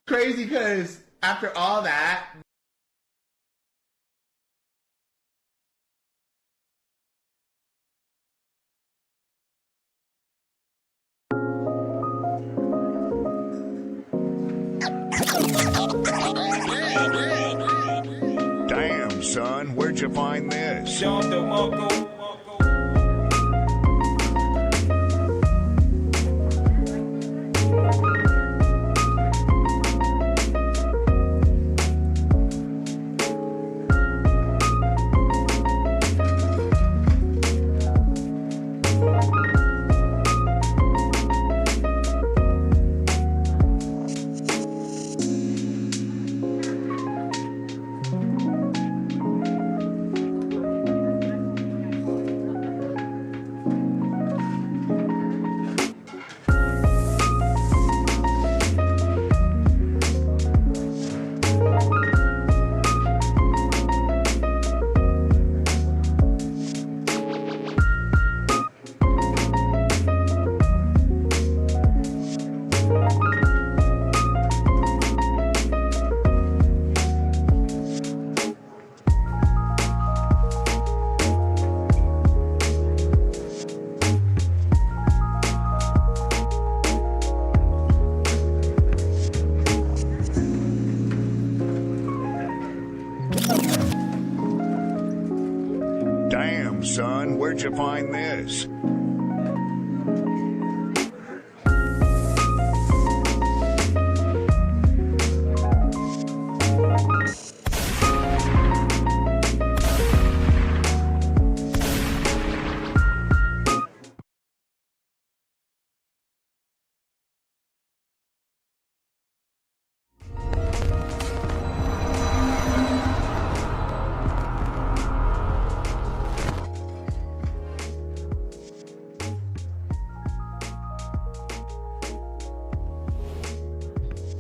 Crazy because after all that, damn, son, where'd you find this? Damn, son, where'd you find this?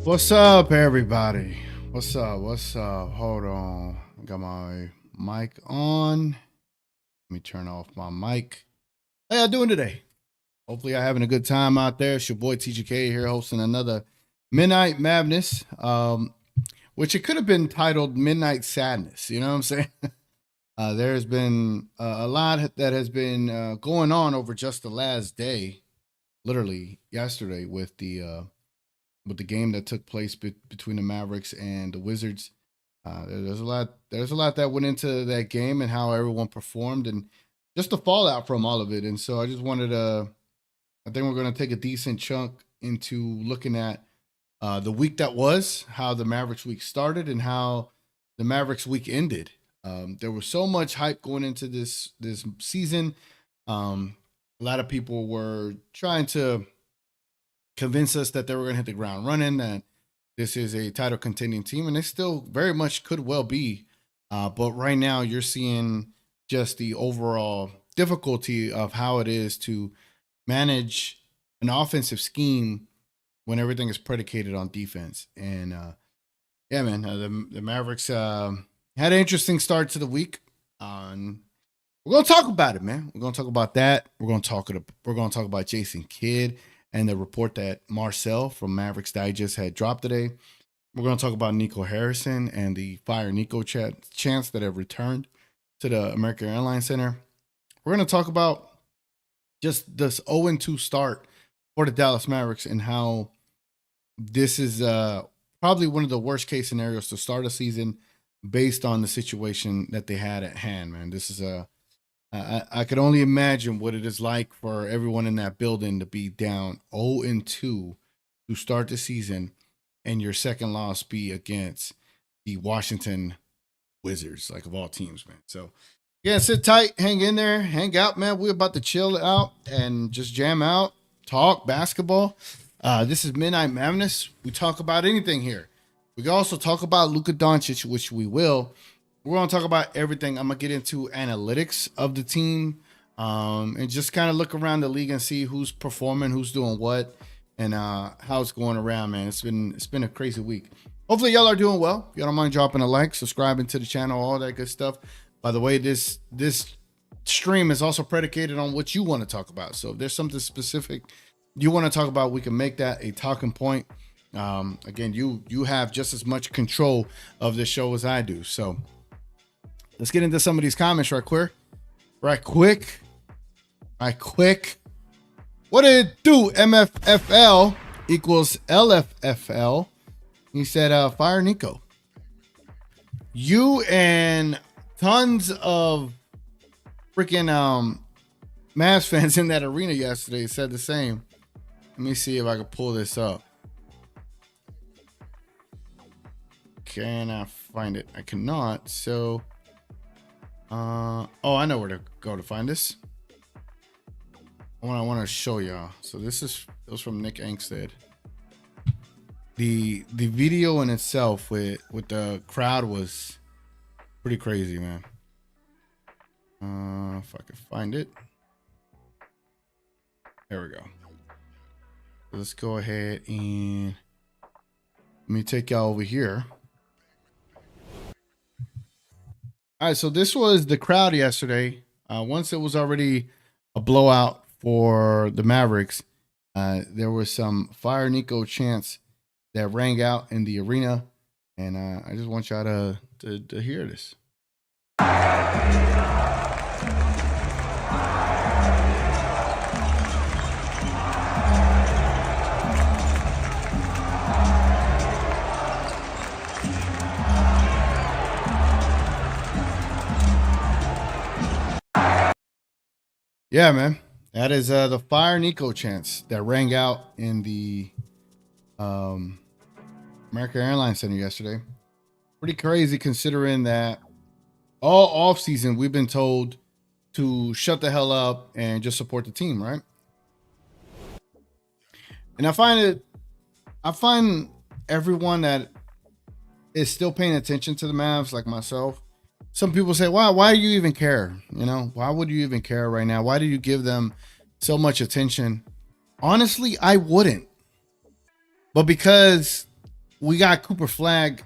What's up, everybody? What's up? What's up? Hold on. I got my mic on. Let me turn off my mic. How y'all doing today? Hopefully, y'all having a good time out there. It's your boy TGK here hosting another Midnight Mavness, which it could have been titled Midnight Sadness. You know what I'm saying? There's been a lot that has been going on over just the last day, literally yesterday, with the game that took place between the Mavericks and the Wizards. There's a lot that went into that game and how everyone performed and just the fallout from all of it. And so I just wanted to, I think we're going to take a decent chunk into looking at the week that was, how the Mavericks week started and how the Mavericks week ended. There was so much hype going into this season. A lot of people were trying to convince us that they were going to hit the ground running, that this is a title contending team, and they still very much could well be. But right now you're seeing just the overall difficulty of how it is to manage an offensive scheme when everything is predicated on defense. And yeah, man, the Mavericks had an interesting start to the week. We're going to talk about it, man. We're going to talk about that. We're going to talk about Jason Kidd and the report that Marcel from Mavericks Digest had dropped today. We're going to talk about Nico Harrison and the Fire Nico chants that have returned to the American Airlines Center. We're going to talk about just this 0-2 start for the Dallas Mavericks and how this is probably one of the worst case scenarios to start a season based on the situation that they had at hand, man. This is I could only imagine what it is like for everyone in that building to be down 0-2 to start the season and your second loss be against the Washington Wizards, like of all teams, man. So, yeah, sit tight, hang in there, hang out, man. We're about to chill out and just jam out, talk basketball. This is Midnight Mavness. We talk about anything here. We can also talk about Luka Doncic, which we will. We're going to talk about everything. I'm going to get into analytics of the team and just kind of look around the league and see who's performing, who's doing what, and how it's going around, man. It's been a crazy week. Hopefully, y'all are doing well. If y'all don't mind dropping a like, subscribing to the channel, all that good stuff. By the way, this stream is also predicated on what you want to talk about. So if there's something specific you want to talk about, we can make that a talking point. Again, you have just as much control of the show as I do. So let's get into some of these comments right quick. What did it do? MFFL equals LFFL. He said, fire Nico. You and tons of freaking Mavs fans in that arena yesterday said the same. Let me see if I can pull this up. Can I find it? I cannot. So oh, I know where to go to find this. I want to show y'all. So it was from Nick Angstead. The video in itself with the crowd was pretty crazy, man. If I could find it. There we go. Let's go ahead and let me take y'all over here. All right, so this was the crowd yesterday. Once it was already a blowout for the Mavericks, there was some Fire Nico chants that rang out in the arena, and I just want y'all to hear this. Yeah, man. That is the Fire Nico chants that rang out in the American Airlines Center yesterday. Pretty crazy considering that all offseason we've been told to shut the hell up and just support the team, right? And I find everyone that is still paying attention to the Mavs, like myself. Some people say, why do you even care? You know, why would you even care right now? Why do you give them so much attention? Honestly, I wouldn't. But because we got Cooper Flag.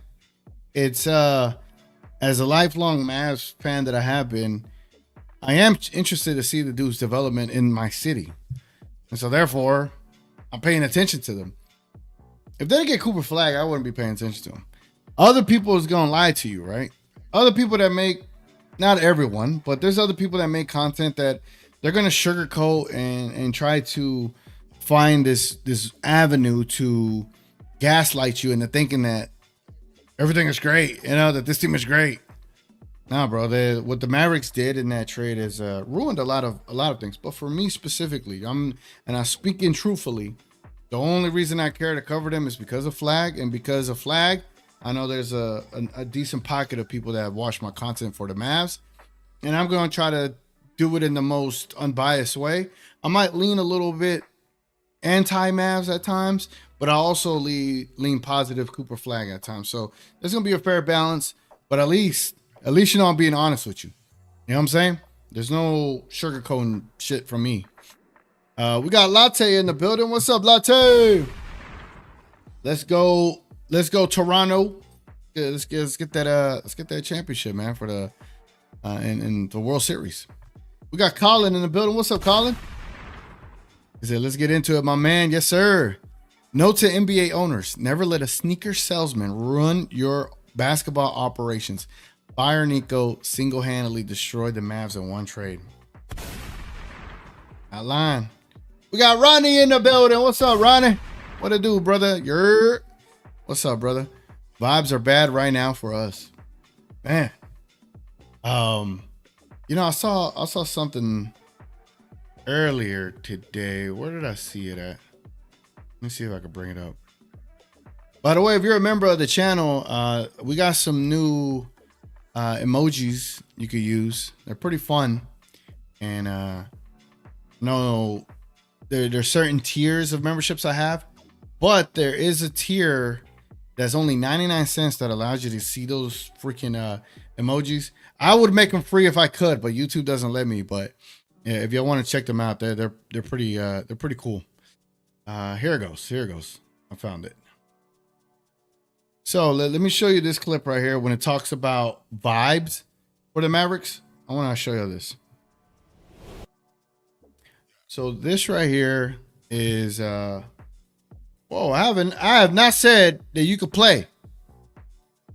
It's as a lifelong Mavs fan that I have been, I am interested to see the dude's development in my city. And so therefore, I'm paying attention to them. If they didn't get Cooper Flag, I wouldn't be paying attention to him. Other people is going to lie to you, right? Other people that make, not everyone, but there's other people that make content that they're going to sugarcoat and try to find this avenue to gaslight you into thinking that everything is great, that this team is great. Nah, bro, what the Mavericks did in that trade is ruined a lot of things. But for me specifically, I'm speaking truthfully, the only reason I care to cover them is because of Flag, and because of Flag, I know there's a decent pocket of people that have watched my content for the Mavs, and I'm going to try to do it in the most unbiased way. I might lean a little bit anti-Mavs at times, but I also lean positive Cooper Flag at times. So there's going to be a fair balance, but at least I'm being honest with you. You know what I'm saying? There's no sugarcoating shit from me. We got Latte in the building. What's up, Latte? Let's go Toronto. Yeah, let's get that championship, man, for the in the World Series. We got Colin in the building. What's up, Colin? He said, let's get into it, my man. Yes, sir. Note to NBA owners, never let a sneaker salesman run your basketball operations. Fire Nico single-handedly destroyed the Mavs in one trade. That line. We got Ronnie in the building. What's up, Ronnie? What it do, brother? What's up, brother? Vibes are bad right now for us. Man. I saw something earlier today. Where did I see it at? Let me see if I can bring it up. By the way, if you're a member of the channel, we got some new emojis you could use. They're pretty fun. And no, there's certain tiers of memberships I have, but there is a tier that's only 99 cents that allows you to see those freaking emojis. I would make them free if I could, but YouTube doesn't let me. But yeah, if y'all want to check them out, they're pretty cool. Here it goes. I found it. So let me show you this clip right here when it talks about vibes for the Mavericks. I want to show you this. So this right here is whoa, I have not said that you could play.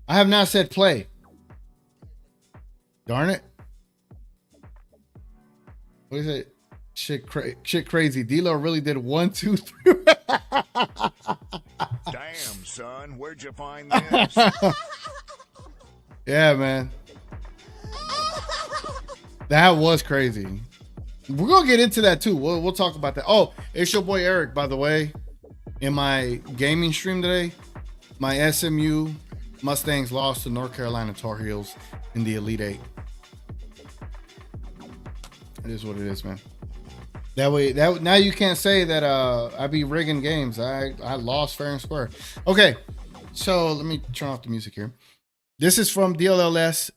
I have not said play. Darn it. What is it? Shit crazy. D-Lo really did 1, 2, 3. Damn, son, where'd you find this? Yeah, man. That was crazy. We're gonna get into that too. We'll talk about that. Oh, it's your boy Eric, by the way. In my gaming stream today, my SMU Mustangs lost to North Carolina Tar Heels in the Elite Eight. It is what it is, man. That now you can't say that I be rigging games. I lost fair and square. Okay, so let me turn off the music here. This is from DLLS.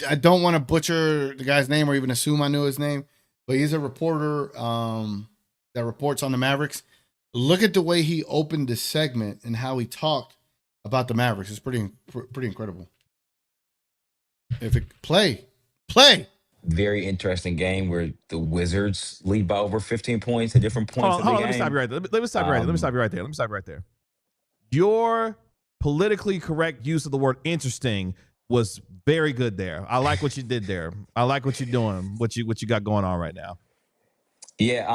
I don't want to butcher the guy's name or even assume I knew his name, but he's a reporter that reports on the Mavericks. Look at the way he opened this segment and how he talked about the Mavericks. It's pretty incredible. If it play. Very interesting game where the Wizards lead by over 15 points at different points of the game. Let me stop you right there. Let me stop you right there. Your politically correct use of the word interesting was very good there. I like what you did there. I like what you're doing, what you got going on right now. Yeah,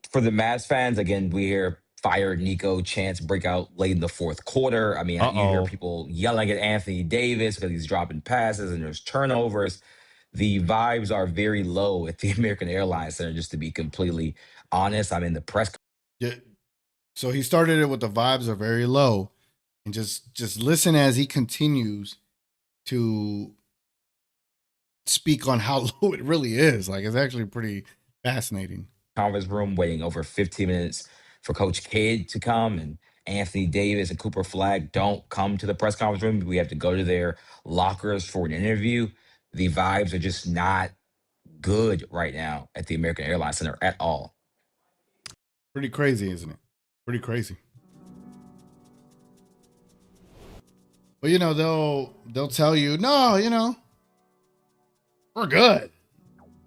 for the Mavs fans, again, we hear fire Nico chants break out late in the fourth quarter. I mean, you hear people yelling at Anthony Davis because he's dropping passes and there's turnovers. The vibes are very low at the American Airlines Center, just to be completely honest. I'm in the press. Yeah. So he started it with the vibes are very low, and just listen as he continues to speak on how low it really is. Like, it's actually pretty fascinating. Conference room waiting over 15 minutes for Coach Kidd to come, and Anthony Davis and Cooper Flag don't come to the press conference room. We have to go to their lockers for an interview. The vibes are just not good right now at the American Airlines Center at all. Pretty crazy, isn't it? Pretty crazy. But they'll tell you, no, we're good.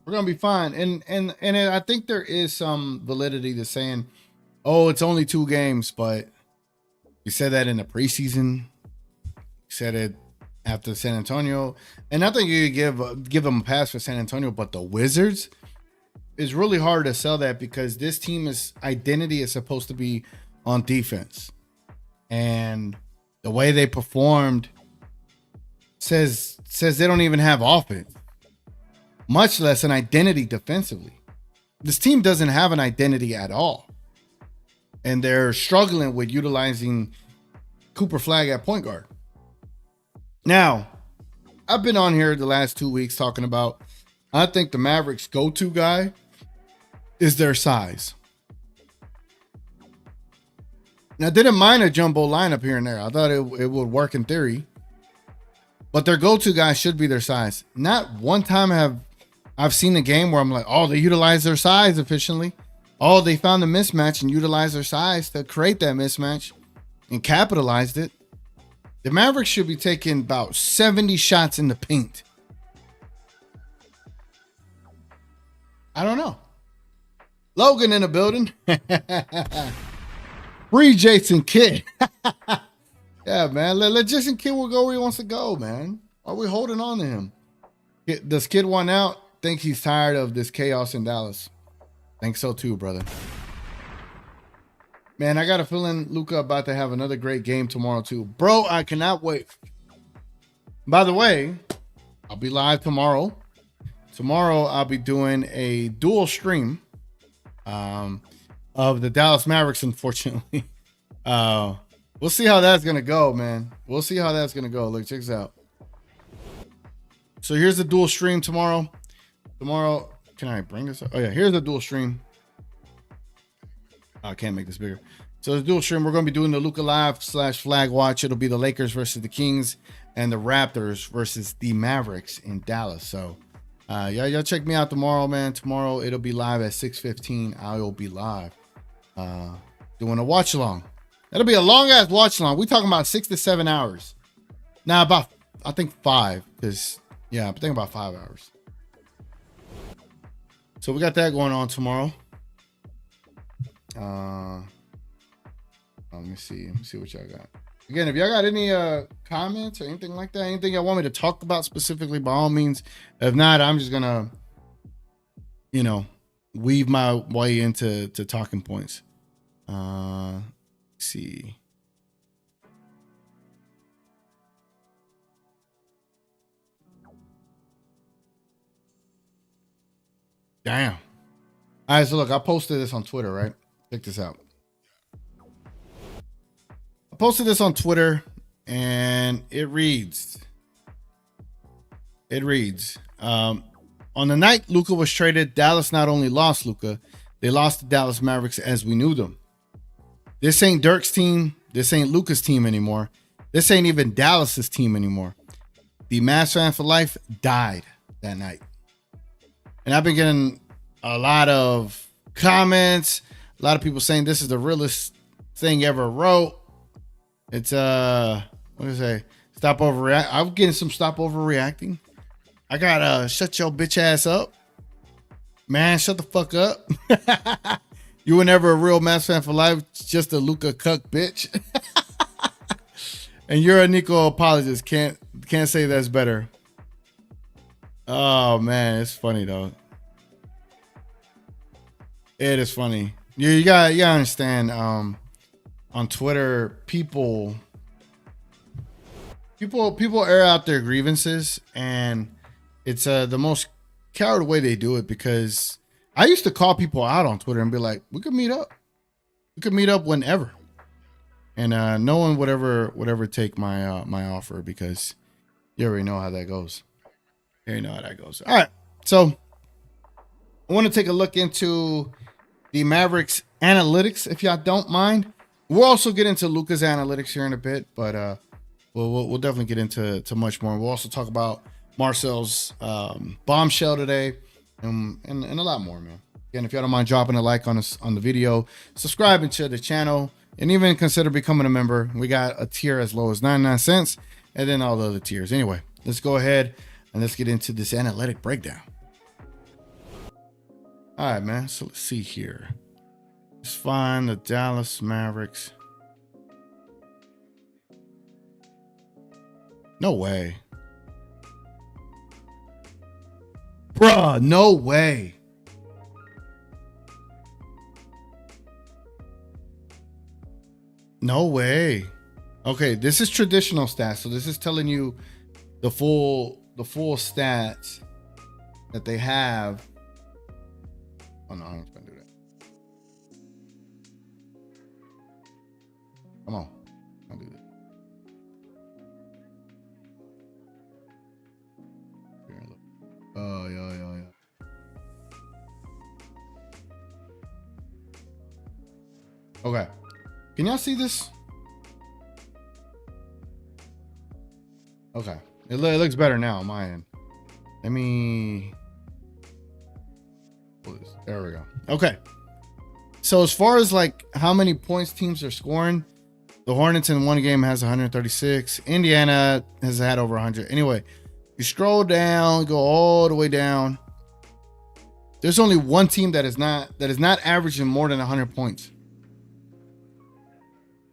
We're gonna be fine. And I think there is some validity to saying, oh, it's only 2 games, but you said that in the preseason. You said it after San Antonio. And I think you give them a pass for San Antonio, but the Wizards is really hard to sell that because this team's identity is supposed to be on defense. And the way they performed says they don't even have offense, much less an identity defensively. This team doesn't have an identity at all. And they're struggling with utilizing Cooper Flag at point guard. Now, I've been on here the last 2 weeks talking about, I think the Mavericks go-to guy is their size. Now, I didn't mind a jumbo lineup here and there. I thought it would work in theory. But their go-to guy should be their size. Not one time have I've seen a game where I'm like, oh, they utilize their size efficiently. Oh, they found a mismatch and utilized their size to create that mismatch and capitalized it. The Mavericks should be taking about 70 shots in the paint. I don't know. Logan in the building. Free Jason Kidd. Yeah, man. Let Jason Kidd go where he wants to go, man. Why are we holding on to him? Does Kidd want out? Think he's tired of this chaos in Dallas. Think so too, brother. Man, I got a feeling Luka about to have another great game tomorrow too. Bro, I cannot wait. By the way, I'll be live tomorrow. Tomorrow I'll be doing a dual stream of the Dallas Mavericks, unfortunately. We'll see how that's going to go, man. We'll see how that's going to go. Look, check this out. So here's the dual stream tomorrow. Tomorrow, can I bring this up? Oh, yeah, here's the dual stream. I can't make this bigger. So the dual stream, we're going to be doing the Luka Live / Flag Watch. It'll be the Lakers versus the Kings and the Raptors versus the Mavericks in Dallas. So, y'all check me out tomorrow, man. Tomorrow, it'll be live at 6:15. I will be live doing a watch along. That'll be a long ass watch along. We're talking about 6 to 7 hours. Now, about, I think 5, because, yeah, I'm thinking about 5 hours. So we got that going on tomorrow. Let me see what y'all got. Again, if y'all got any comments or anything like that, anything y'all want me to talk about specifically, by all means. If not, I'm just gonna, weave my way into talking points. Let's see. Damn. All right, so look, I posted this on Twitter, right? Check this out. I posted this on Twitter, and it reads, on the night Luka was traded, Dallas not only lost Luka, they lost the Dallas Mavericks as we knew them. This ain't Dirk's team. This ain't Luka's team anymore. This ain't even Dallas's team anymore. The Mavs fan for life died that night. And I've been getting a lot of comments, a lot of people saying this is the realest thing ever wrote. It's what do I say? Stop overreact. I'm getting some stop overreacting. I gotta shut your bitch ass up. Man, shut the fuck up. You were never a real Mavs fan for life, just a Luka cuck bitch. And you're a Nico apologist. Can't say that's better. Oh man, it's funny though. It is funny. You gotta understand. On Twitter, people air out their grievances, and it's the most coward way they do it, because I used to call people out on Twitter and be like, we could meet up. We could meet up whenever. And no one would ever take my my offer, because you already know how that goes. You already know how that goes. All right. So I want to take a look into the Mavericks analytics, if y'all don't mind. We'll also get into Luka's analytics here in a bit, but we'll definitely get into much more. We'll also talk about Marcel's bombshell today, and a lot more, man. Again, if y'all don't mind dropping a like on the video, subscribing to the channel, and even consider becoming a member. We got a tier as low as 99 cents, and then all the other tiers. Anyway, let's go ahead and let's get into this analytic breakdown. All right, man. So let's see here. Let's find the Dallas Mavericks. No way. Bruh, no way. No way. Okay, this is traditional stats. So this is telling you the full stats that they have. Oh no, I'm not gonna do that. Come on. I'll do that. Here, look. Oh, yeah. Okay. Can y'all see this? Okay. It looks better now on my end. Let me... There we go. Okay. So as far as like how many points teams are scoring, the Hornets in one game has 136. Indiana has had over 100. Anyway, you scroll down, go all the way down. There's only one team that is not averaging more than 100 points.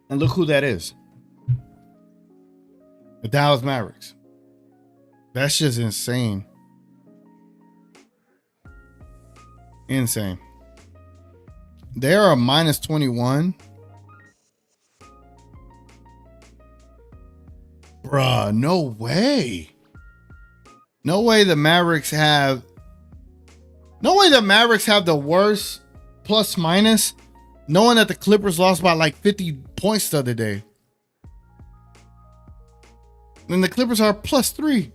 And look who that is. The Dallas Mavericks. That's just insane. Insane. They are a minus 21. Bruh, no way. No way the Mavericks have the worst plus minus, knowing that the Clippers lost by like 50 points the other day. And the Clippers are +3.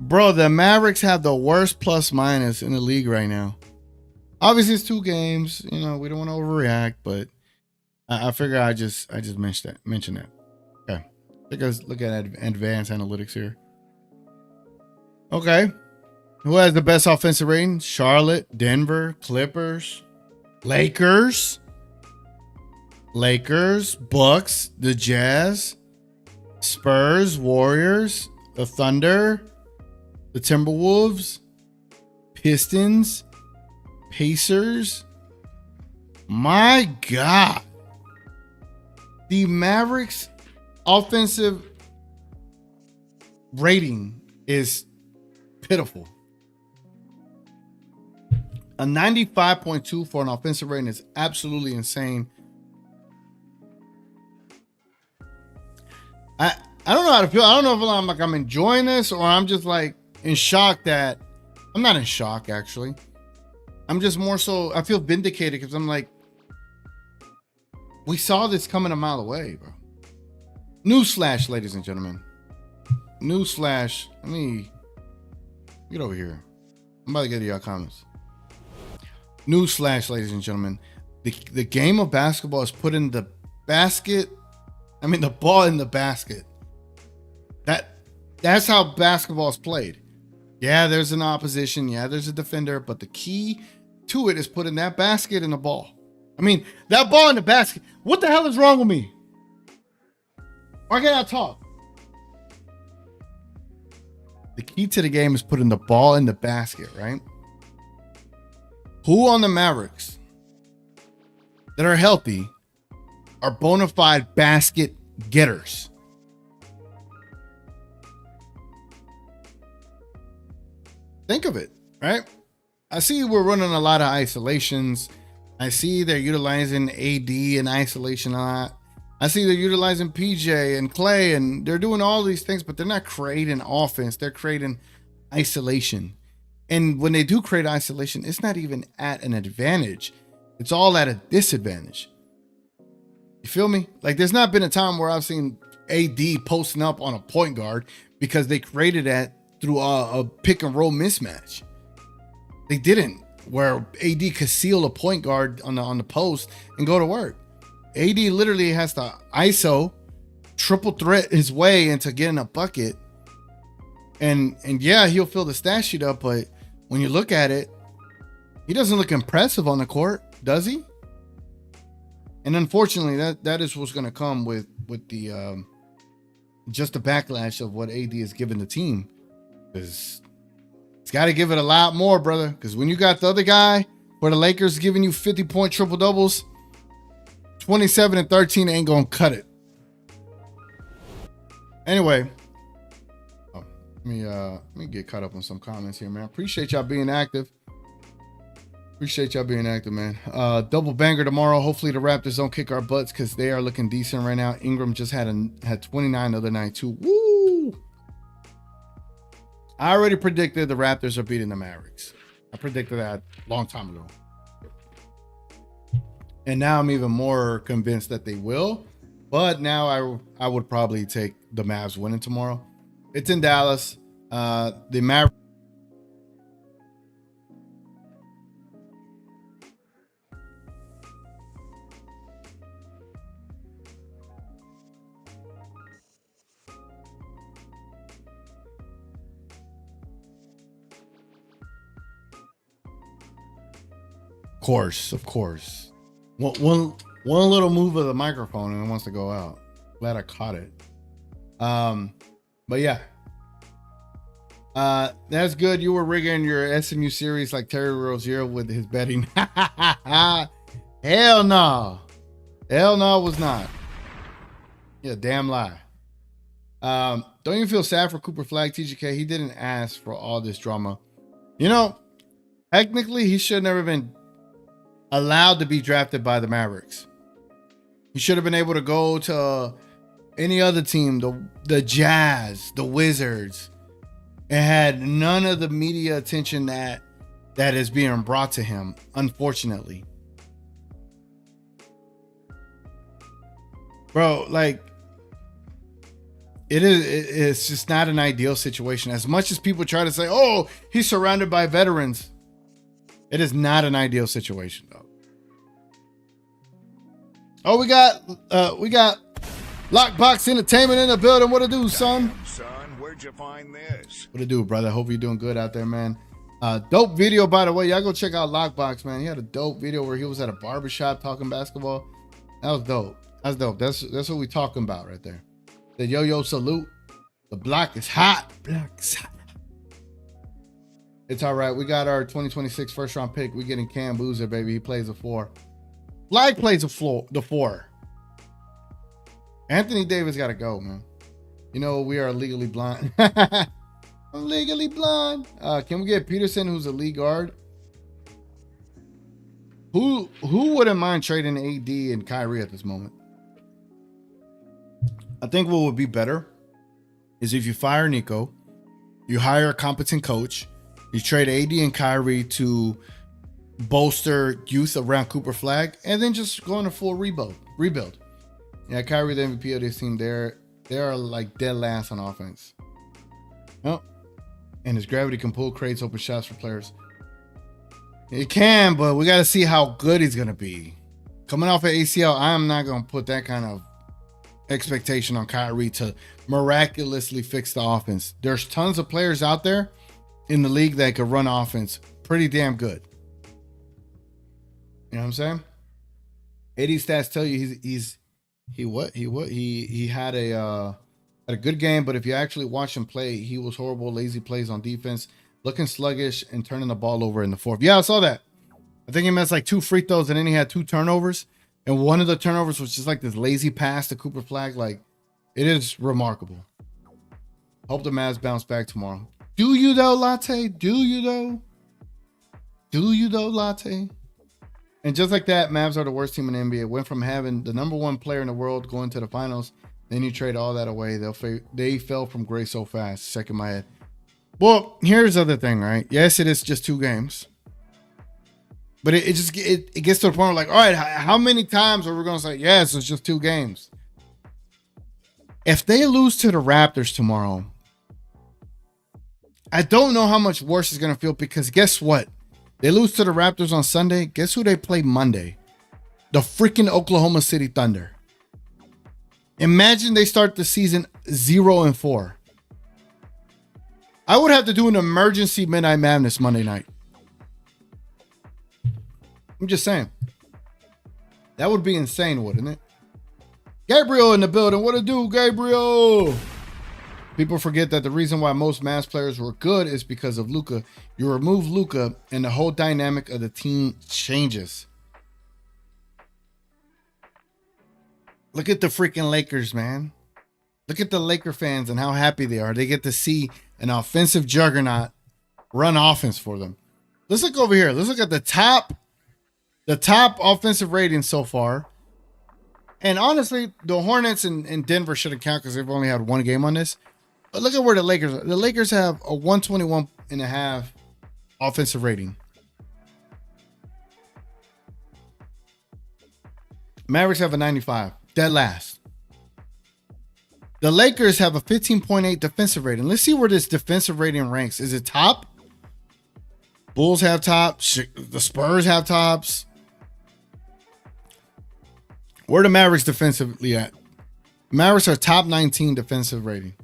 Bro, the Mavericks have the worst plus minus in the league right now. Obviously, it's 2 games. You know, we don't want to overreact, but I figure I just mention that. Okay. Let's look at advanced analytics here. Okay. Who has the best offensive rating? Charlotte, Denver, Clippers, Lakers, Bucks, the Jazz, Spurs, Warriors, the Thunder, the Timberwolves, Pistons, Pacers. My God. The Mavericks offensive rating is pitiful. A 95.2 for an offensive rating is absolutely insane. I don't know how to feel. I don't know if I'm enjoying this or I'm just like in shock that I'm not in shock actually. I'm just more so I feel vindicated because I'm like, we saw this coming a mile away, bro. Newsflash, ladies and gentlemen. Newsflash. Let me get over here. I'm about to get to y'all comments. Newsflash, ladies and gentlemen. The game of basketball is put in the basket. I mean, the ball in the basket. That's how basketball is played. Yeah, there's an opposition. Yeah, there's a defender. But the key to it is putting that basket in the ball. I mean, that ball in the basket. What the hell is wrong with me? Why can't I talk? The key to the game is putting the ball in the basket, right? Who on the Mavericks that are healthy are bona fide basket getters? Think of it, right? I see we're running a lot of isolations. I see they're utilizing AD in isolation a lot. I see they're utilizing PJ and Clay, and they're doing all these things, but they're not creating offense. They're creating isolation. And when they do create isolation, it's not even at an advantage. It's all at a disadvantage. You feel me? Like there's not been a time where I've seen AD posting up on a point guard because they created that through a pick and roll mismatch. They didn't, where AD could seal a point guard on the post and go to work. AD literally has to ISO, triple threat his way into getting a bucket. And yeah, he'll fill the stat sheet up, but when you look at it, he doesn't look impressive on the court, does he? And unfortunately, that is what's going to come with the just the backlash of what AD has given the team. Because it's got to give it a lot more, brother. Because when you got the other guy where the Lakers giving you 50-point triple doubles, 27 and 13 ain't gonna cut it. Anyway, let me get caught up on some comments here, man. Appreciate y'all being active. Man. Double banger tomorrow. Hopefully the Raptors don't kick our butts because they are looking decent right now. Ingram just had 29 the other night too. Woo! I already predicted the Raptors are beating the Mavericks. I predicted that a long time ago. And now I'm even more convinced that they will. But now I would probably take the Mavs winning tomorrow. It's in Dallas. The Mavericks. Of course. One little move of the microphone and it wants to go out. Glad I caught it. But yeah. That's good. You were rigging your SMU series like Terry Rozier with his betting. Hell no. Hell no, was not. Yeah, damn lie. Don't you feel sad for Cooper Flag, TGK? He didn't ask for all this drama. You know, technically he should have never been allowed to be drafted by the Mavericks. He should have been able to go to any other team, the Jazz, the Wizards, and had none of the media attention that is being brought to him, unfortunately. Bro, like, it's just not an ideal situation. As much as people try to say, oh, he's surrounded by veterans, it is not an ideal situation, though. Oh, we got Lockbox Entertainment in the building. What to do, son? Son, where'd you find this? What to do, brother? Hope you're doing good out there, man. Dope video, by the way. Y'all go check out Lockbox, man. He had a dope video where he was at a barbershop talking basketball. That was dope. That's dope. That's what we talking about right there. The yo-yo salute. The block is hot. It's all right. We got our 2026 first round pick. We getting Cam Boozer, baby. He plays a 4. Flag plays the 4. Anthony Davis got to go, man. You know, we are legally blind. I'm legally blind. Can we get Peterson, who's a lead guard? Who wouldn't mind trading AD and Kyrie at this moment? I think what would be better is if you fire Nico, you hire a competent coach, you trade AD and Kyrie to bolster youth around Cooper Flag, and then just go on a full rebuild. Yeah, Kyrie, the MVP of this team, they are like dead last on offense. Oh, and his gravity can pull crates, open shots for players. It can, but we got to see how good he's gonna be. Coming off of ACL, I am not gonna put that kind of expectation on Kyrie to miraculously fix the offense. There's tons of players out there in the league that could run offense pretty damn good. You know what I'm saying? 80 stats tell you he had a good game, but if you actually watch him play, he was horrible, lazy plays on defense, looking sluggish and turning the ball over in the fourth. Yeah, I saw that. I think he missed like 2 free throws and then he had 2 turnovers. And one of the turnovers was just like this lazy pass to Cooper Flag. Like, it is remarkable. Hope the Mavs bounce back tomorrow. Do you though, Latte? Do you though, Latte? And just like that, Mavs are the worst team in the NBA. Went from having the number 1 player in the world going to the finals. Then you trade all that away. They fell from grace so fast. Second my head. Well, here's the other thing, right? Yes, it is just 2 games. But it gets to the point where like, all right, how many times are we going to say, yes, it's just 2 games? If they lose to the Raptors tomorrow, I don't know how much worse it's going to feel because guess what? They lose to the Raptors on Sunday. Guess who they play Monday? The freaking Oklahoma City Thunder. Imagine they start the season 0-4. I would have to do an emergency Midnight Mavness Monday night. I'm just saying. That would be insane, wouldn't it? Gabriel in the building. What it do, Gabriel? People forget that the reason why most Mavs players were good is because of Luka. You remove Luka, and the whole dynamic of the team changes. Look at the freaking Lakers, man. Look at the Laker fans and how happy they are. They get to see an offensive juggernaut run offense for them. Let's look over here. Let's look at the top offensive rating so far. And honestly, the Hornets and Denver shouldn't count because they've only had one game on this. But look at where the Lakers are. The Lakers have a 121.5 offensive rating. Mavericks have a 95. Dead last. The Lakers have a 15.8 defensive rating. Let's see where this defensive rating ranks. Is it top? Bulls have tops. The Spurs have tops. Where are the Mavericks defensively at? Mavericks are top 19 defensive rating.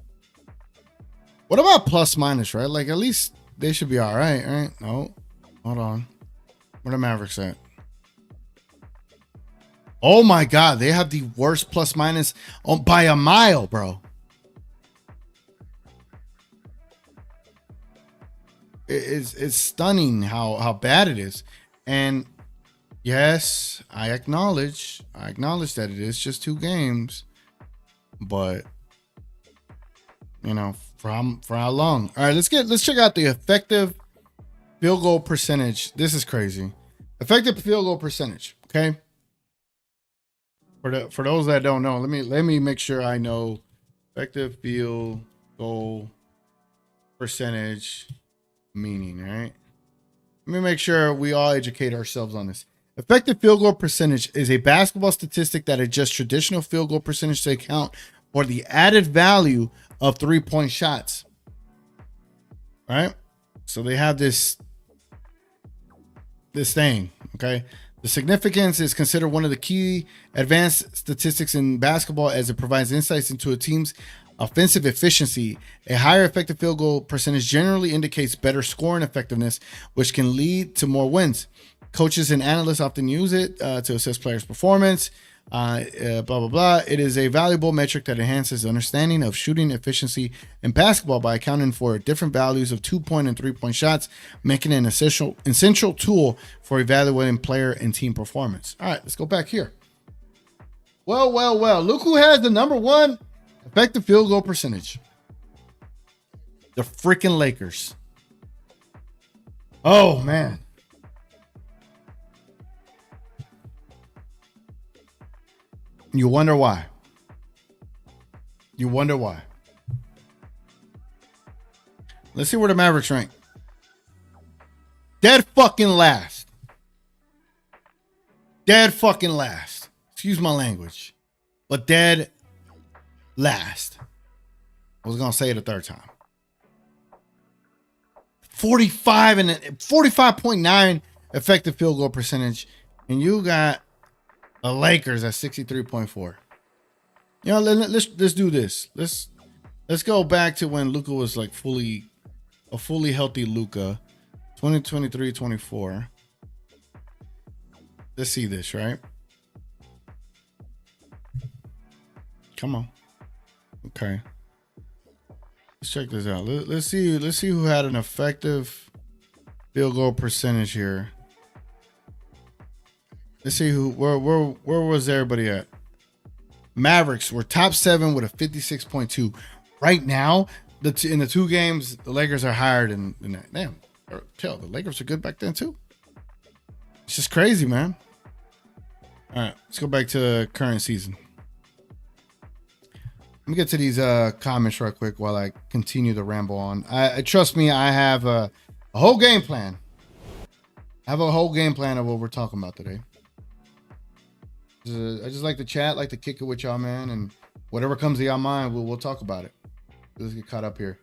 What about plus minus, right? Like, at least they should be all right, right? No. Hold on. Where the Mavericks at? Oh, my God. They have the worst plus minus by a mile, bro. It's stunning how bad it is. And yes, I acknowledge that it is just 2 games. But, you know, for how long? All right, let's check out the effective field goal percentage. This is crazy. Effective field goal percentage, okay? For those that don't know, let me make sure I know effective field goal percentage meaning, right? Let me make sure we all educate ourselves on this. Effective field goal percentage is a basketball statistic that adjusts traditional field goal percentage to account for the added value of 3-point shots. Right? So they have this thing, okay? The significance is considered one of the key advanced statistics in basketball as it provides insights into a team's offensive efficiency. A higher effective field goal percentage generally indicates better scoring effectiveness, which can lead to more wins. Coaches and analysts often use it to assess players' performance, blah, blah, blah. It is a valuable metric that enhances the understanding of shooting efficiency in basketball by accounting for different values of 2-point and 3-point shots, making it an essential tool for evaluating player and team performance. All right, let's go back here. Well. Look who has the number 1 effective field goal percentage. The freaking Lakers. Oh, man. You wonder why. Let's see where the Mavericks rank. Dead fucking last. Excuse my language. But dead last. I was going to say it a third time. 45.9 effective field goal percentage. And you got the Lakers at 63.4. You know, let's do this. Let's go back to when Luka was like fully healthy Luka, 2023-24. Let's see this, right? Come on. Okay. Let's check this out. Let's see who had an effective field goal percentage here. Let's see where was everybody at? Mavericks were top 7 with a 56.2. Right now, in the 2 games, the Lakers are higher than that. Damn, the Lakers are good back then too. It's just crazy, man. All right, let's go back to current season. Let me get to these comments real quick while I continue to ramble on. I trust me, I have a whole game plan. I have a whole game plan of what we're talking about today. I just like to chat, like to kick it with y'all, man, and whatever comes to y'all mind, we'll talk about it. Let's get caught up here.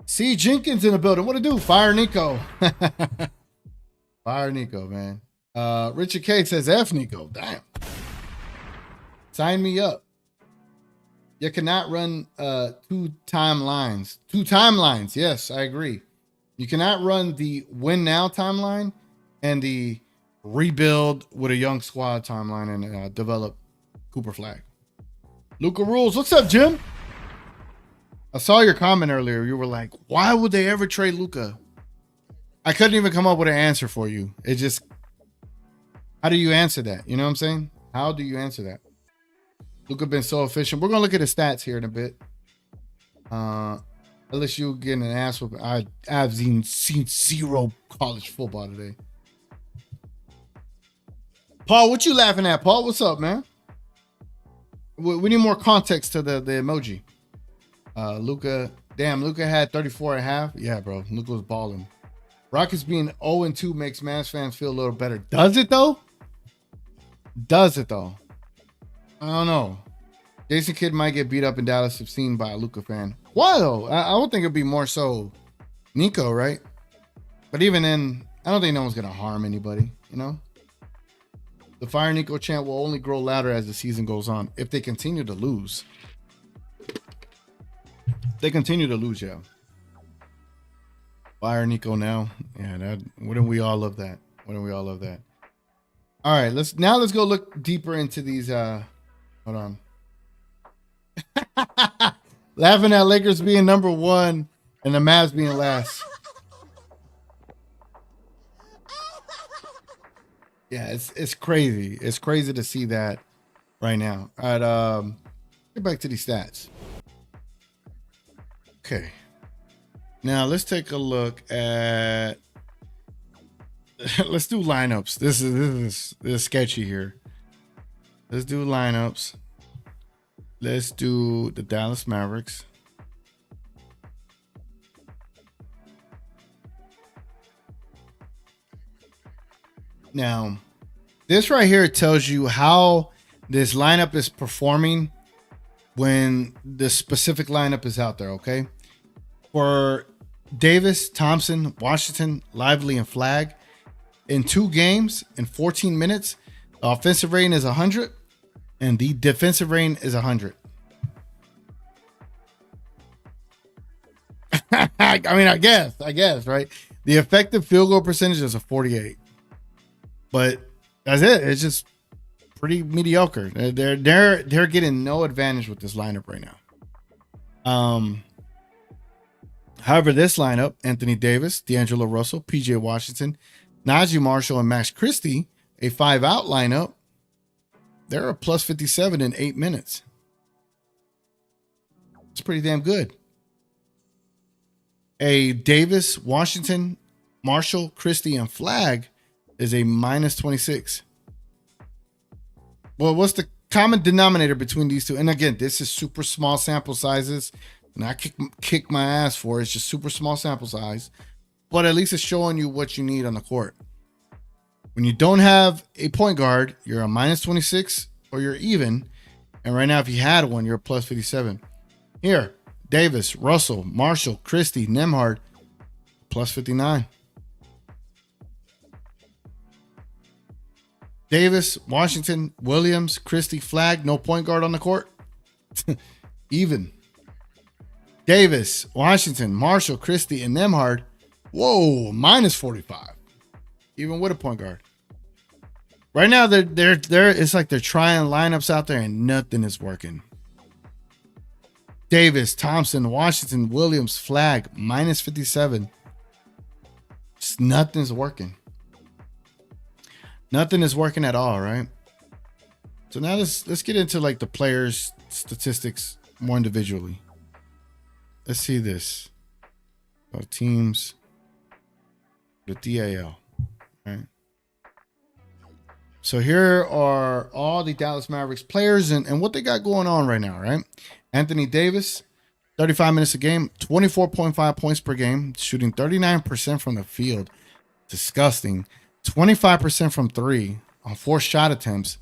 C. Jenkins in the building. What to do? Fire Nico. Fire Nico, man. Richard K says F Nico. Damn. Sign me up. You cannot run 2 timelines. 2 timelines. Yes, I agree. You cannot run the win now timeline and the rebuild with a young squad timeline and develop Cooper Flag. Luca rules. What's up, Jim? I saw your comment earlier. You were like, why would they ever trade Luca? I couldn't even come up with an answer for you. It just, how do you answer that? You know what I'm saying? How do you answer that? Luca been so efficient. We're going to look at his stats here in a bit. Unless you getting an ass whooping. I've seen zero college football today. Paul, what you laughing at? Paul, what's up, man? We need more context to the emoji. Luca, damn, Luca had 34 and a half. Yeah, bro, Luca was balling. Rockets being 0-2 makes Mavs fans feel a little better. Does it though? Does it though? I don't know. Jason Kidd might get beat up in Dallas if seen by a Luca fan. Why though? I would think it'd be more so Nico, right? But even then, I don't think no one's gonna harm anybody, you know? The Fire Nico chant will only grow louder as the season goes on if they continue to lose. They continue to lose, yeah. Fire Nico now. Yeah, that wouldn't we all love that? Wouldn't we all love that? All right, let's go look deeper into these hold on. Laughing at Lakers being number one and the Mavs being last. Yeah, it's crazy. It's crazy to see that right now. All right, get back to these stats. Okay. Now let's take a look at let's do lineups. This is sketchy here. Let's do lineups. Let's do the Dallas Mavericks. Now, this right here tells you how this lineup is performing when the specific lineup is out there, okay? For Davis, Thompson, Washington, Lively, and Flagg, in 2 games, in 14 minutes, the offensive rating is 100, and the defensive rating is 100. I mean, I guess, right? The effective field goal percentage is a 48. But that's it. It's just pretty mediocre. They're getting no advantage with this lineup right now. However, this lineup, Anthony Davis, D'Angelo Russell, PJ Washington, Najee Marshall, and Max Christie, a 5-out lineup, they're a plus 57 in 8 minutes. It's pretty damn good. A Davis, Washington, Marshall, Christie, and Flagg is a minus 26. Well, what's the common denominator between these two? And again, this is super small sample sizes. And I kick my ass for it. It's just super small sample size. But at least it's showing you what you need on the court. When you don't have a point guard, you're a minus 26 or you're even. And right now, if you had one, you're a plus 57. Here, Davis, Russell, Marshall, Christie, Nembhard, plus 59. Davis, Washington, Williams, Christie, Flagg, no point guard on the court. Even. Davis, Washington, Marshall, Christie, and Nembhard. Whoa, minus 45. Even with a point guard. Right now, they're it's like they're trying lineups out there and nothing is working. Davis, Thompson, Washington, Williams, Flagg, minus 57. Just nothing's working. Nothing is working at all, right? So now let's get into like the players' statistics more individually. Let's see this. Teams, the DAL, right? So here are all the Dallas Mavericks players and what they got going on right now, right? Anthony Davis, 35 minutes a game, 24.5 points per game, shooting 39% from the field. Disgusting. 25% from 3 on 4 shot attempts.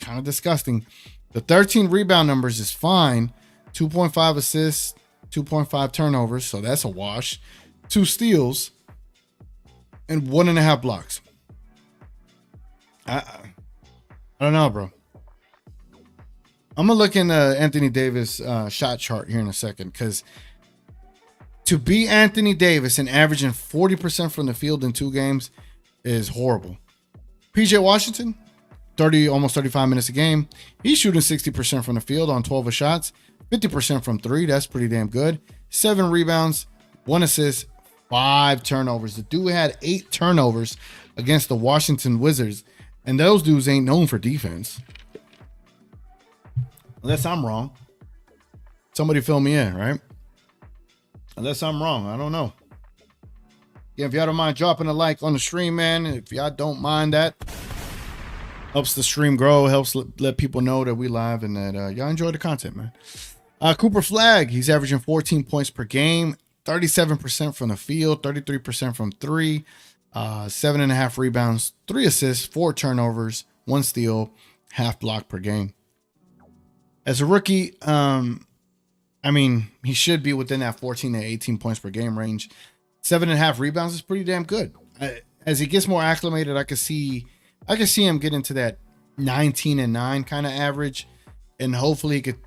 Kind of disgusting. The 13 rebound numbers is fine. 2.5 assists, 2.5 turnovers, so that's a wash. 2 steals, and 1.5 blocks. I don't know, bro. I'm going to look in Anthony Davis shot chart here in a second, because to be Anthony Davis and averaging 40% from the field in 2 games is horrible. PJ Washington, almost 35 minutes a game. He's shooting 60% from the field on 12 shots, 50% from three. That's pretty damn good. 7 rebounds, 1 assist, 5 turnovers. The dude had 8 turnovers against the Washington Wizards, and those dudes ain't known for defense. Unless I'm wrong. Somebody fill me in, right? Unless I'm wrong. I don't know. Yeah, if y'all don't mind dropping a like on the stream, man. If y'all don't mind that. Helps the stream grow. Helps let people know that we live and that y'all enjoy the content, man. Cooper Flagg, he's averaging 14 points per game. 37% from the field. 33% from three. 7.5 rebounds. 3 assists. 4 turnovers. 1 steal. Half block per game. As a rookie, I mean, he should be within that 14 to 18 points per game range. 7.5 rebounds is pretty damn good. As he gets more acclimated, I can see him get into that 19 and 9 kind of average, and hopefully he could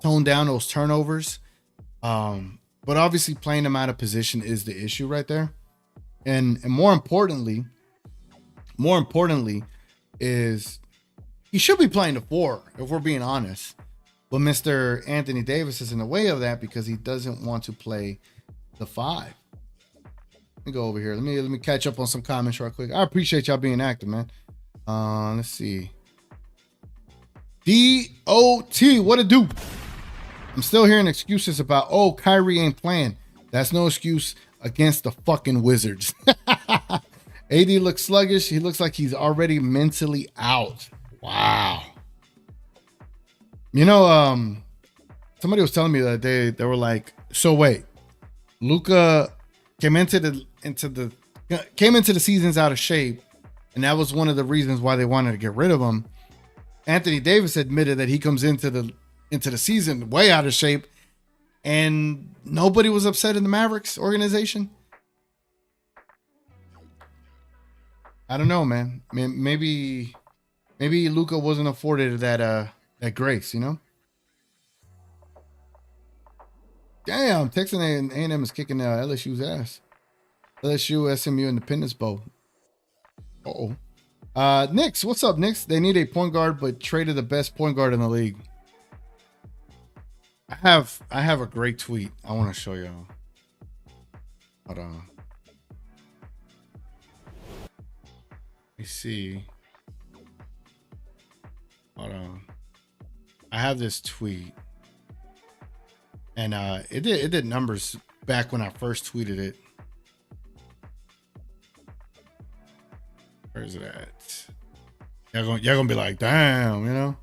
tone down those turnovers. But obviously playing him out of position is the issue right there. And more importantly is he should be playing the 4, if we're being honest. But Mr. Anthony Davis is in the way of that because he doesn't want to play the 5. Let me go over here. Let me catch up on some comments real quick. I appreciate y'all being active, man. Let's see. DOT, what it do? I'm still hearing excuses about, Kyrie ain't playing. That's no excuse against the fucking Wizards. AD looks sluggish. He looks like he's already mentally out. Wow. You know, somebody was telling me that they were like, so wait, Luka came into the seasons out of shape, and that was one of the reasons why they wanted to get rid of him. Anthony Davis admitted that he comes into the season way out of shape, and nobody was upset in the Mavericks organization. I don't know, man. I mean, maybe Luka wasn't afforded that grace, you know? Damn, Texas A&M is kicking LSU's ass. LSU, SMU, Independence Bowl. Knicks, what's up, Knicks? They need a point guard, but traded the best point guard in the league. I have a great tweet I want to show y'all. Hold on. Let me see. Hold on. I have this tweet, and it did numbers back when I first tweeted it. Where is it at? Y'all gonna be like, damn, you know?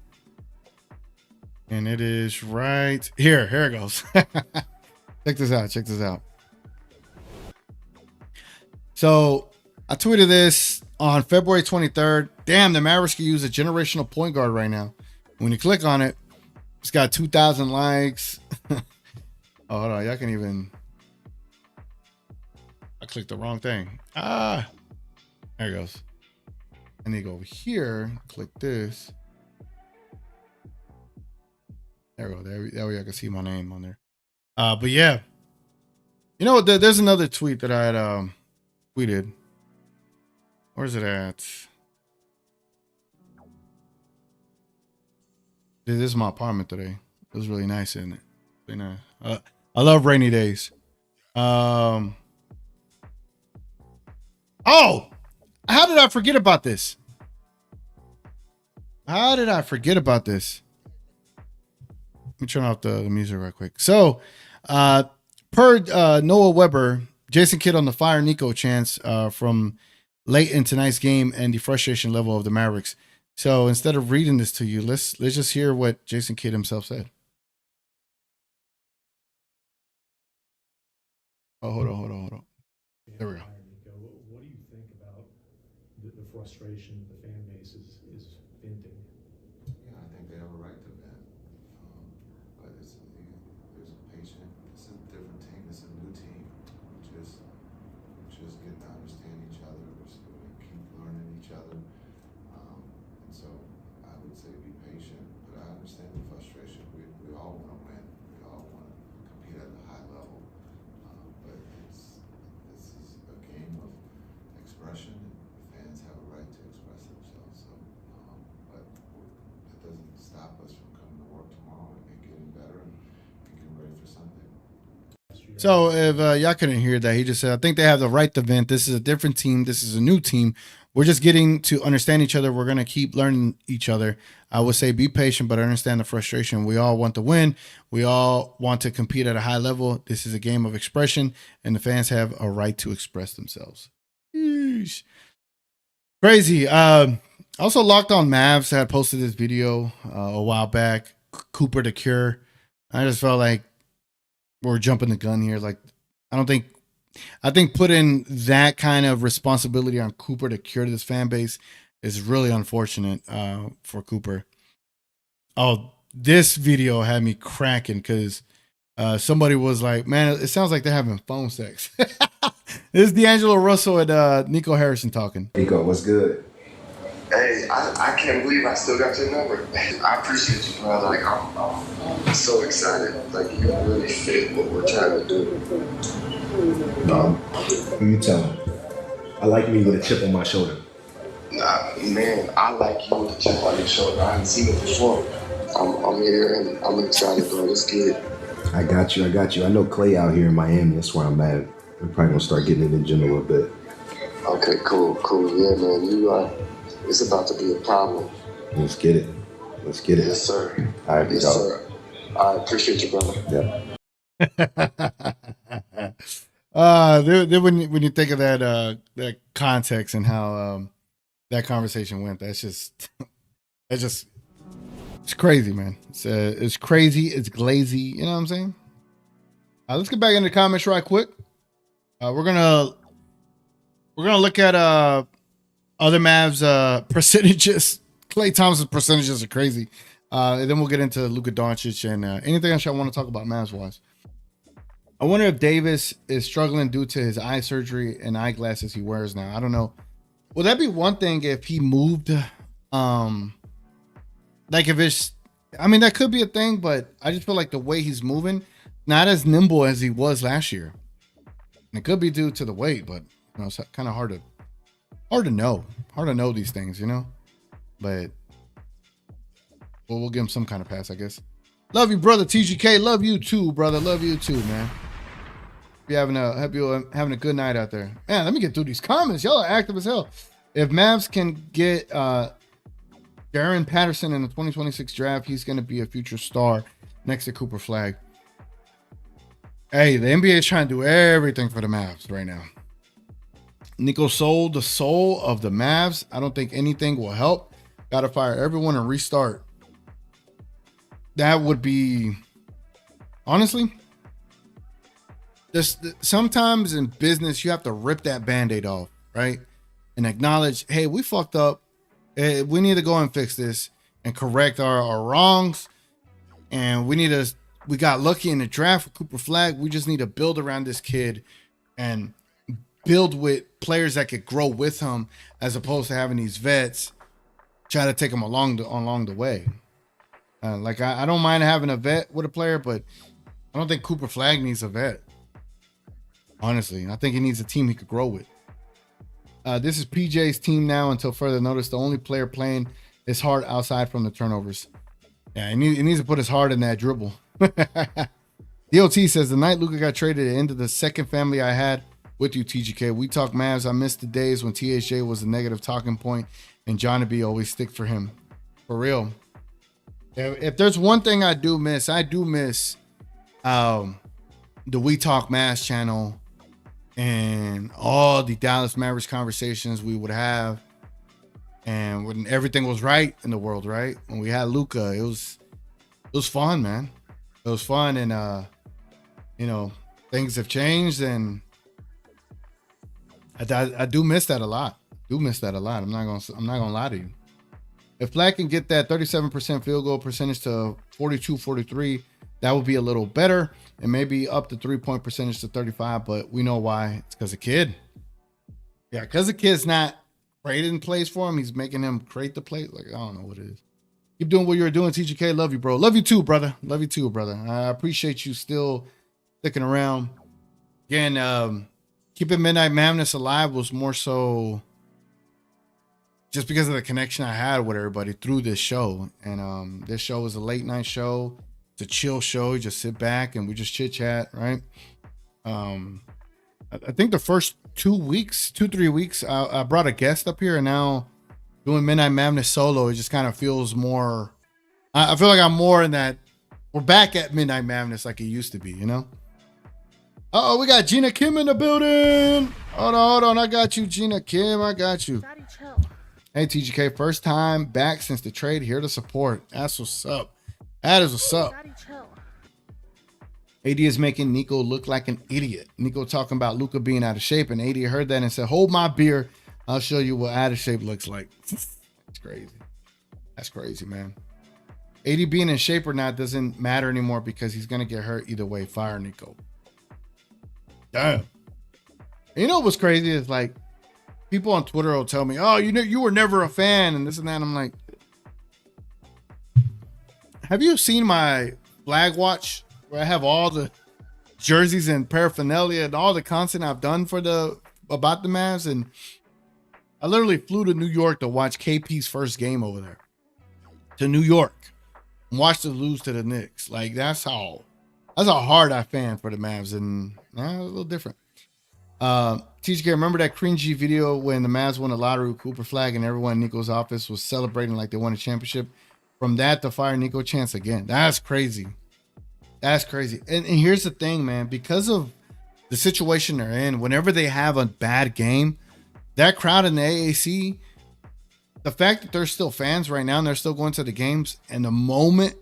And it is right here. Here it goes. Check this out. So I tweeted this on February 23rd. Damn, the Mavericks can use a generational point guard right now. When you click on it, it's got 2,000 likes. Oh, hold on. Y'all can even. I clicked the wrong thing. There it goes. And then go over here, click this. There we go. That way I can see my name on there. But yeah. You know what? There's another tweet that I had tweeted. Where's it at? This is my apartment today. It was really nice, isn't it? Really nice. I love rainy days. Oh, how did I forget about this? Let me turn off the music right quick. So, per Noah Weber, Jason Kidd on the fire Nico chants from late in tonight's game and the frustration level of the Mavericks. So instead of reading this to you, let's just hear what Jason Kidd himself said. Oh, hold on. There we go. Nico, what do you think about the frustration the fan base is venting? Yeah, I think they have a right to that. But there's a patient. It's a different team. It's a new team. We're just getting to understand each other. We're going to keep learning each other. And so I would say be patient. But I understand the frustration. We all want to win. We all want to compete at a high level. But this is a game of expression, and fans have a right to express themselves. So So if y'all couldn't hear that, he just said, I think they have the right to vent. This is a different team. This is a new team. We're just getting to understand each other. We're going to keep learning each other. I would say be patient, but understand the frustration. We all want to win. We all want to compete at a high level. This is a game of expression, and the fans have a right to express themselves. Yeesh. Crazy. Also, Locked On Mavs had posted this video a while back. Cooper the Cure. I just felt like we're jumping the gun here. Like, I think putting that kind of responsibility on Cooper to cure this fan base is really unfortunate for Cooper. Oh, this video had me cracking because somebody was like, man, it sounds like they're having phone sex. This is D'Angelo Russell and Nico Harrison talking. Nico, what's good? Hey, I can't believe I still got your number. I appreciate you, bro. Like, I'm so excited. Like, you really fit what we're trying to do. Who you telling? I like me with a chip on my shoulder. Nah, man, I like you with a chip on your shoulder. I haven't seen it before. I'm here and I'm excited, bro. Let's get it. I got you. I know Clay out here in Miami. That's where I'm at. We're probably gonna start getting it in gym a little bit. Okay, cool. Yeah, man, it's about to be a problem. Let's get it. Yes, sir. All right, yes, sir. I appreciate you, brother. Yeah. Then when you think of that context and how that conversation went, it's crazy, man. It's crazy. It's glazy. You know what I'm saying? Let's get back into the comments right quick. We're gonna look at other Mavs percentages. Klay Thompson's percentages are crazy. And then we'll get into Luka Doncic and anything else I want to talk about Mavs wise. I wonder if Davis is struggling due to his eye surgery and eyeglasses he wears now. I don't know. Would that be one thing if he moved? Like if it's, I mean, that could be a thing, but I just feel like the way he's moving, not as nimble as he was last year. And it could be due to the weight, but you know, it's kind of hard to know these things, you know. But we'll give him some kind of pass, I guess. Love you, brother TGK. Love you too, brother. Love you too, man. Hope you're having a good night out there. Man, let me get through these comments. Y'all are active as hell. If Mavs can get Darren Patterson in the 2026 draft, he's going to be a future star next to Cooper Flag. Hey, the NBA is trying to do everything for the Mavs right now. Nico sold the soul of the Mavs. I don't think anything will help. Got to fire everyone and restart. That would be, honestly, just sometimes in business, you have to rip that Band-Aid off, right? And acknowledge, hey, we fucked up. We need to go and fix this and correct our wrongs. And we got lucky in the draft for Cooper Flag. We just need to build around this kid and build with players that could grow with him, as opposed to having these vets try to take him along the way. Like I don't mind having a vet with a player, but I don't think Cooper Flag needs a vet. Honestly, I think he needs a team he could grow with. This is PJ's team now until further notice. The only player playing his heart outside from the turnovers. Yeah, he needs to put his heart in that dribble. DOT says, the night Luka got traded, it ended the second family I had with you, TGK. We talk Mavs. I miss the days when THJ was a negative talking point and Johnny B always stick for him. For real. If there's one thing I do miss the We Talk Mavs channel and all the Dallas Mavericks conversations we would have. And when everything was right in the world, right? When we had Luka, it was fun, man. It was fun. And, you know, things have changed and I do miss that a lot. I'm not gonna lie to you. If Flag can get that 37% field goal percentage to 42, 43, that would be a little better. And maybe up the 3-point percentage to 35, but we know why. It's because the kid. Yeah, because the kid's not creating plays for him. He's making him create the play. Like, I don't know what it is. Keep doing what you're doing, TGK. Love you, bro. Love you too, brother. I appreciate you still sticking around. Again, keeping Midnight Mavness alive was more so just because of the connection I had with everybody through this show. And this show is a late night show. It's a chill show. You just sit back and we just chit chat, right? I think the first 3 weeks, I brought a guest up here, and now doing Midnight Mavness solo, it just kind of feels more. I feel like I'm more in that. We're back at Midnight Mavness like it used to be, you know. Oh, we got Gina Kim in the building. Hold on. I got you, Gina Kim. I got you. Daddy, chill. Hey, TGK, first time back since the trade. Here to support. That's what's up. That is what's up. Daddy, chill. AD is making Nico look like an idiot. Nico talking about Luka being out of shape, and AD heard that and said, "Hold my beer. I'll show you what out of shape looks like." That's crazy. That's crazy, man. AD being in shape or not doesn't matter anymore because he's gonna get hurt either way. Fire Nico. Damn. You know what's crazy is like people on Twitter will tell me, "Oh, you were never a fan," and this and that. I'm like, have you seen my flag watch where I have all the jerseys and paraphernalia and all the content I've done about the Mavs? And I literally flew to New York to watch KP's first game over there. To New York and watch them lose to the Knicks. Like that's how hard I fan for the Mavs, and a little different. TGK, remember that cringy video when the Mavs won the lottery with Cooper Flag and everyone in Nico's office was celebrating like they won a championship? From that to fire Nico Chants again. That's crazy. That's crazy. And here's the thing, man. Because of the situation they're in, whenever they have a bad game, that crowd in the AAC, the fact that they're still fans right now and they're still going to the games, and the moment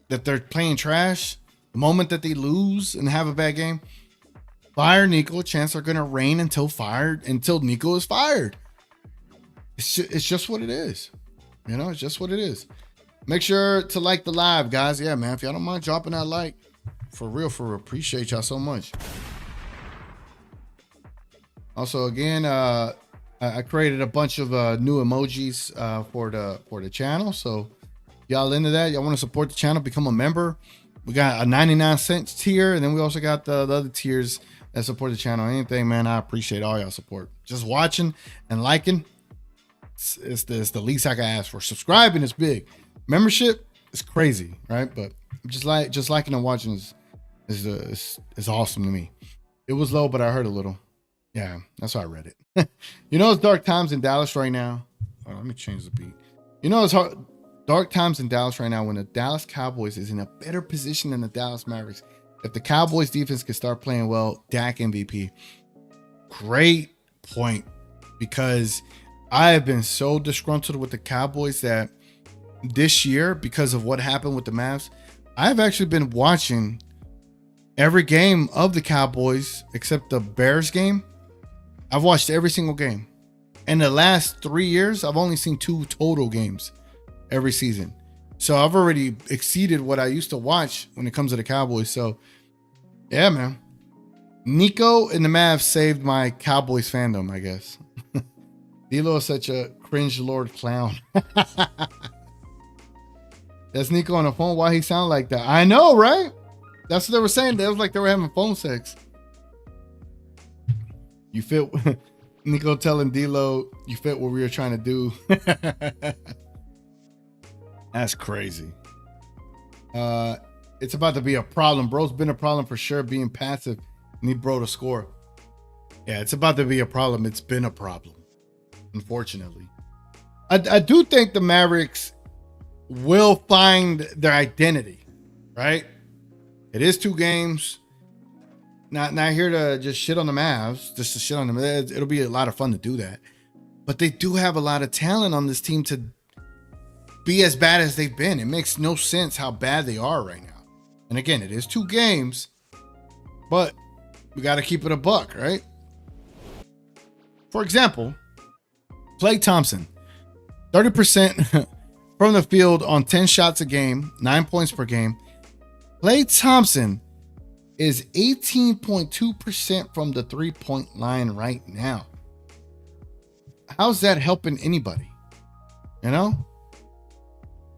that they're playing trash, the moment that they lose and have a bad game, fire Nico Chants are going to reign until Nico is fired. It's just what it is. You know, it's just what it is. Make sure to like the live, guys. Yeah, man. If y'all don't mind dropping that like, for real, appreciate y'all so much. Also, again, I created a bunch of new emojis for the channel. So y'all into that? Y'all want to support the channel? Become a member. We got a 99-cent tier, and then we also got the other tiers that support the channel. Anything, man. I appreciate all y'all support. Just watching and liking. It's the least I can ask for. Subscribing is big. Membership is crazy, right? But just liking and watching is awesome to me. It was low, but I heard a little. Yeah, that's why I read it. You know, it's dark times in Dallas right now. Oh, let me change the beat. You know, it's dark times in Dallas right now when the Dallas Cowboys is in a better position than the Dallas Mavericks. If the Cowboys defense could start playing well, Dak MVP. Great point, because I have been so disgruntled with the Cowboys that this year, because of what happened with the Mavs, I've actually been watching every game of the Cowboys except the Bears game. I've watched every single game. In the last 3 years, I've only seen 2 total games every season. So I've already exceeded what I used to watch when it comes to the Cowboys. So yeah, man. Nico and the Mavs saved my Cowboys fandom, I guess. D'Lo is such a cringe lord clown. That's Nico on the phone. Why he sound like that? I know, right? That's what they were saying. It was like they were having phone sex. You fit. Nico telling D'Lo, you fit what we were trying to do. That's crazy. It's about to be a problem. Bro's been a problem for sure. Being passive. Need bro to score. Yeah, it's about to be a problem. It's been a problem, unfortunately. I do think the Mavericks will find their identity, right? It is 2 games. Not here to just shit on the Mavs, just to shit on them. It'll be a lot of fun to do that. But they do have a lot of talent on this team to be as bad as they've been. It makes no sense how bad they are right now. And again, it is 2 games, but we got to keep it a buck, right? For example, Klay Thompson, 30% from the field on 10 shots a game, 9 points per game. Klay Thompson is 18.2% from the 3-point line right now. How's that helping anybody? You know?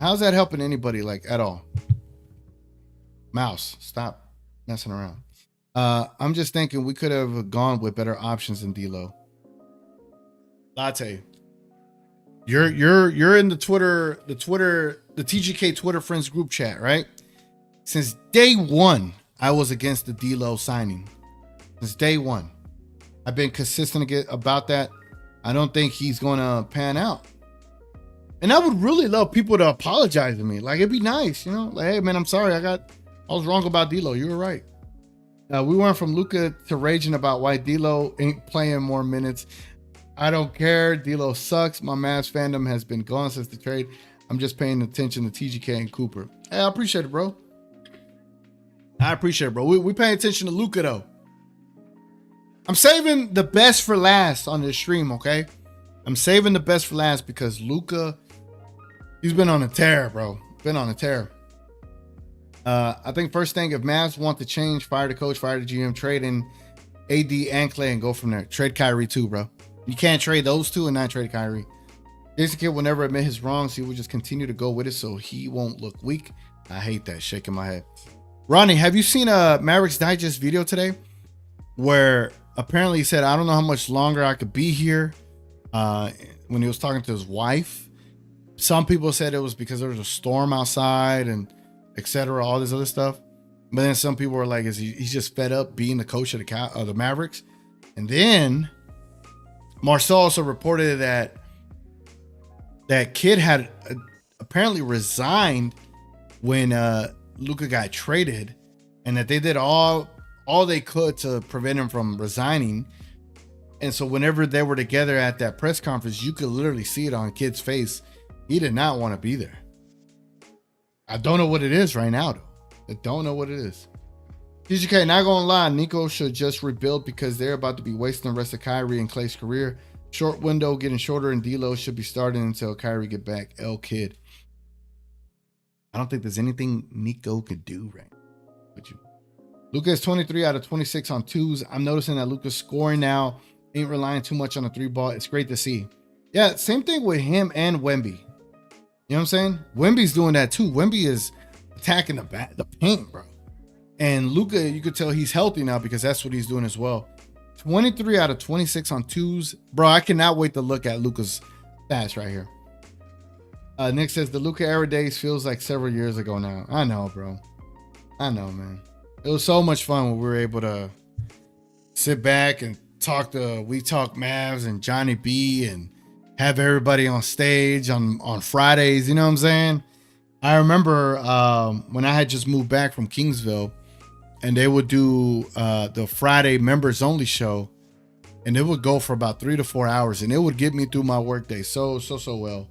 How's that helping anybody, like, at all? Mouse, stop messing around. I'm just thinking we could have gone with better options than D'Lo. Latte. You're in the TGK Twitter friends group chat, right? Since day one, I was against the D'Lo signing. since day one. I've been consistent about that. I don't think he's going to pan out. And I would really love people to apologize to me. Like, it'd be nice, you know? Like, hey, man, I'm sorry. I was wrong about D'Lo. You were right. We went from Luka to raging about why D'Lo ain't playing more minutes. I don't care. D'Lo sucks. My Mavs fandom has been gone since the trade. I'm just paying attention to TGK and Cooper. Hey, I appreciate it, bro. I appreciate it, bro. We paying attention to Luka, though. I'm saving the best for last on this stream, okay? I'm saving the best for last because Luka, he's been on a tear, bro. Been on a tear. I think first thing, if Mavs want to change, fire the coach, fire the GM, trade in AD and Clay and go from there. Trade Kyrie too, bro. You can't trade those two and not trade Kyrie. Jason Kidd will never admit his wrongs. He will just continue to go with it so he won't look weak. I hate that. Shaking my head. Ronnie, have you seen a Mavericks Digest video today where apparently he said, I don't know how much longer I could be here when he was talking to his wife? Some people said it was because there was a storm outside and etc. All this other stuff. But then some people were like, he's just fed up being the coach of the Mavericks. And then Marcel also reported that Kidd had apparently resigned when Luka got traded, and that they did all they could to prevent him from resigning. And so whenever they were together at that press conference, you could literally see it on Kidd's face. He did not want to be there. I don't know what it is right now, though. I don't know what it is. TGK, not gonna lie, Nico should just rebuild because they're about to be wasting the rest of Kyrie and Clay's career. Short window getting shorter, and D'Lo should be starting until Kyrie get back. L Kid. I don't think there's anything Nico could do right with you. Luka is 23 out of 26 on twos. I'm noticing that Luka's scoring now, ain't relying too much on the three ball. It's great to see. Yeah, same thing with him and Wemby. You know what I'm saying? Wemby's doing that too. Wemby is attacking the paint, bro. And Luka, you could tell he's healthy now because that's what he's doing as well. 23 out of 26 on twos. Bro, I cannot wait to look at Luka's stats right here. Nick says the Luka era days feels like several years ago now. I know, bro. I know, man. It was so much fun when we were able to sit back and We Talk Mavs and Johnny B and have everybody on stage on Fridays. You know what I'm saying? I remember when I had just moved back from Kingsville, and they would do the Friday members only show, and it would go for about 3 to 4 hours, and it would get me through my workday so well.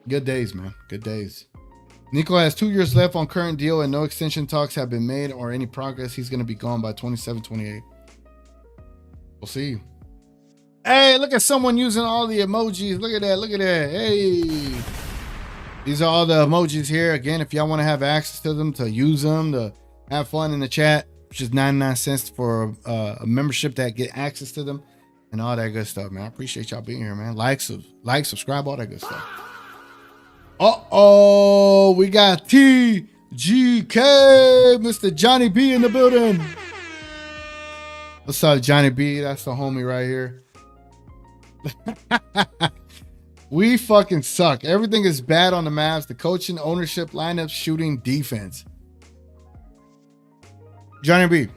Good days, man. Good days. Nico has 2 years left on current deal, and no extension talks have been made or any progress. He's going to be gone by 27, 28. We'll see. Hey, look at someone using all the emojis. Look at that. Look at that. Hey. These are all the emojis here. Again, if y'all want to have access to them, to use them, to have fun in the chat, which is 99 cents for a membership that get access to them and all that good stuff, man. I appreciate y'all being here, man. Like, subscribe, all that good stuff. Uh-oh, we got TGK, Mr. Johnny B in the building. What's up, Johnny B? That's the homie right here. We fucking suck. Everything is bad on the Mavs. The coaching, ownership, lineup, shooting, defense. Johnny B,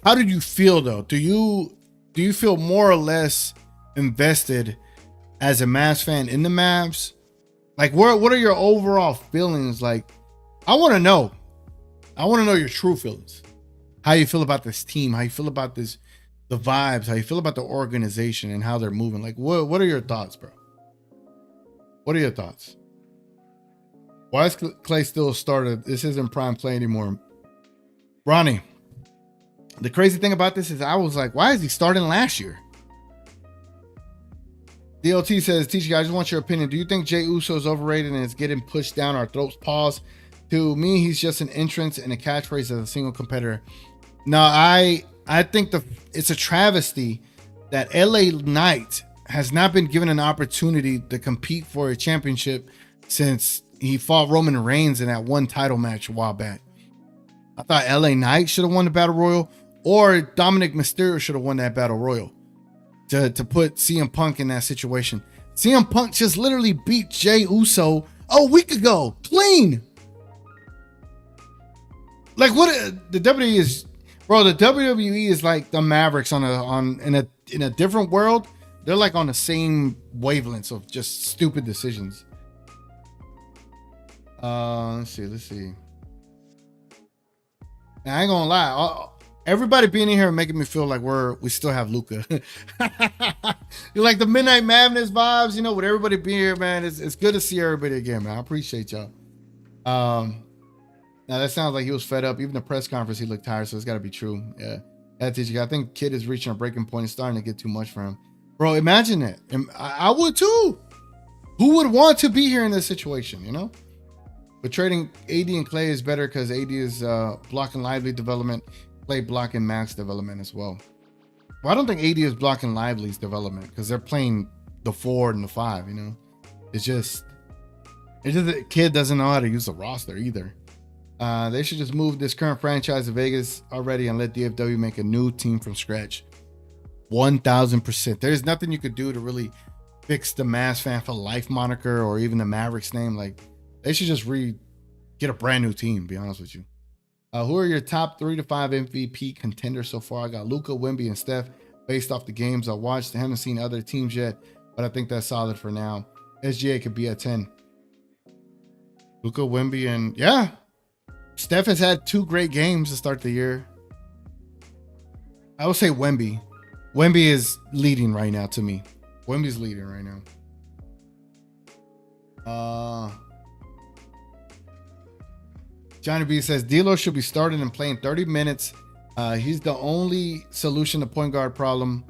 how did you feel though? Do you feel more or less invested as a Mavs fan in the Mavs? Like, what are your overall feelings? Like, I want to know your true feelings. How you feel about this team? How you feel about this, the vibes? How you feel about the organization and how they're moving? Like, what are your thoughts, bro? What are your thoughts? Why is Clay still started? This isn't prime play anymore. Ronnie, the crazy thing about this is I was like, why is he starting last year? DLT says, TG, I just want your opinion. Do you think Jey Uso is overrated and is getting pushed down our throats? Pause. To me, he's just an entrance and a catchphrase as a single competitor. No, I think it's a travesty that LA Knight has not been given an opportunity to compete for a championship since he fought Roman Reigns in that one title match a while back. I thought LA Knight should have won the Battle Royal, or Dominic Mysterio should have won that Battle Royal to put CM Punk in that situation. CM Punk just literally beat Jey Uso a week ago. Clean. Like what the WWE is, bro. The WWE is like the Mavericks in a different world. They're like on the same wavelengths of just stupid decisions. Let's see. Now, I ain't gonna lie. Everybody being in here making me feel like we still have Luka. You're like the Midnight Mavness vibes, with everybody being here, man. It's good to see everybody again, man. I appreciate y'all. Now that sounds like he was fed up. Even the press conference, he looked tired, so it's got to be true. Yeah, I think Kid is reaching a breaking point. It's starting to get too much for him, bro. Imagine that. I would too. Who would want to be here in this situation? But trading AD and Clay is better because AD is blocking Lively development, Clay blocking Max development as well. Well, I don't think AD is blocking Lively's development because they're playing the 4 and the 5. It's just the Kid doesn't know how to use the roster either. They should just move this current franchise to Vegas already and let DFW make a new team from scratch. 1000%. There's nothing you could do to really fix the Mavs Fan for Life moniker or even the Mavericks name. Like, they should just get a brand new team, to be honest with you. Who are your top 3 to 5 MVP contenders so far? I got Luka, Wemby, and Steph based off the games I watched. I haven't seen other teams yet, but I think that's solid for now. SGA could be at 10. Luka, Wemby, and yeah. Steph has had 2 great games to start the year. I would say Wemby. Wemby is leading right now to me. Wemby's leading right now. Johnny B says D'Lo should be starting and playing 30 minutes. He's the only solution to point guard problem.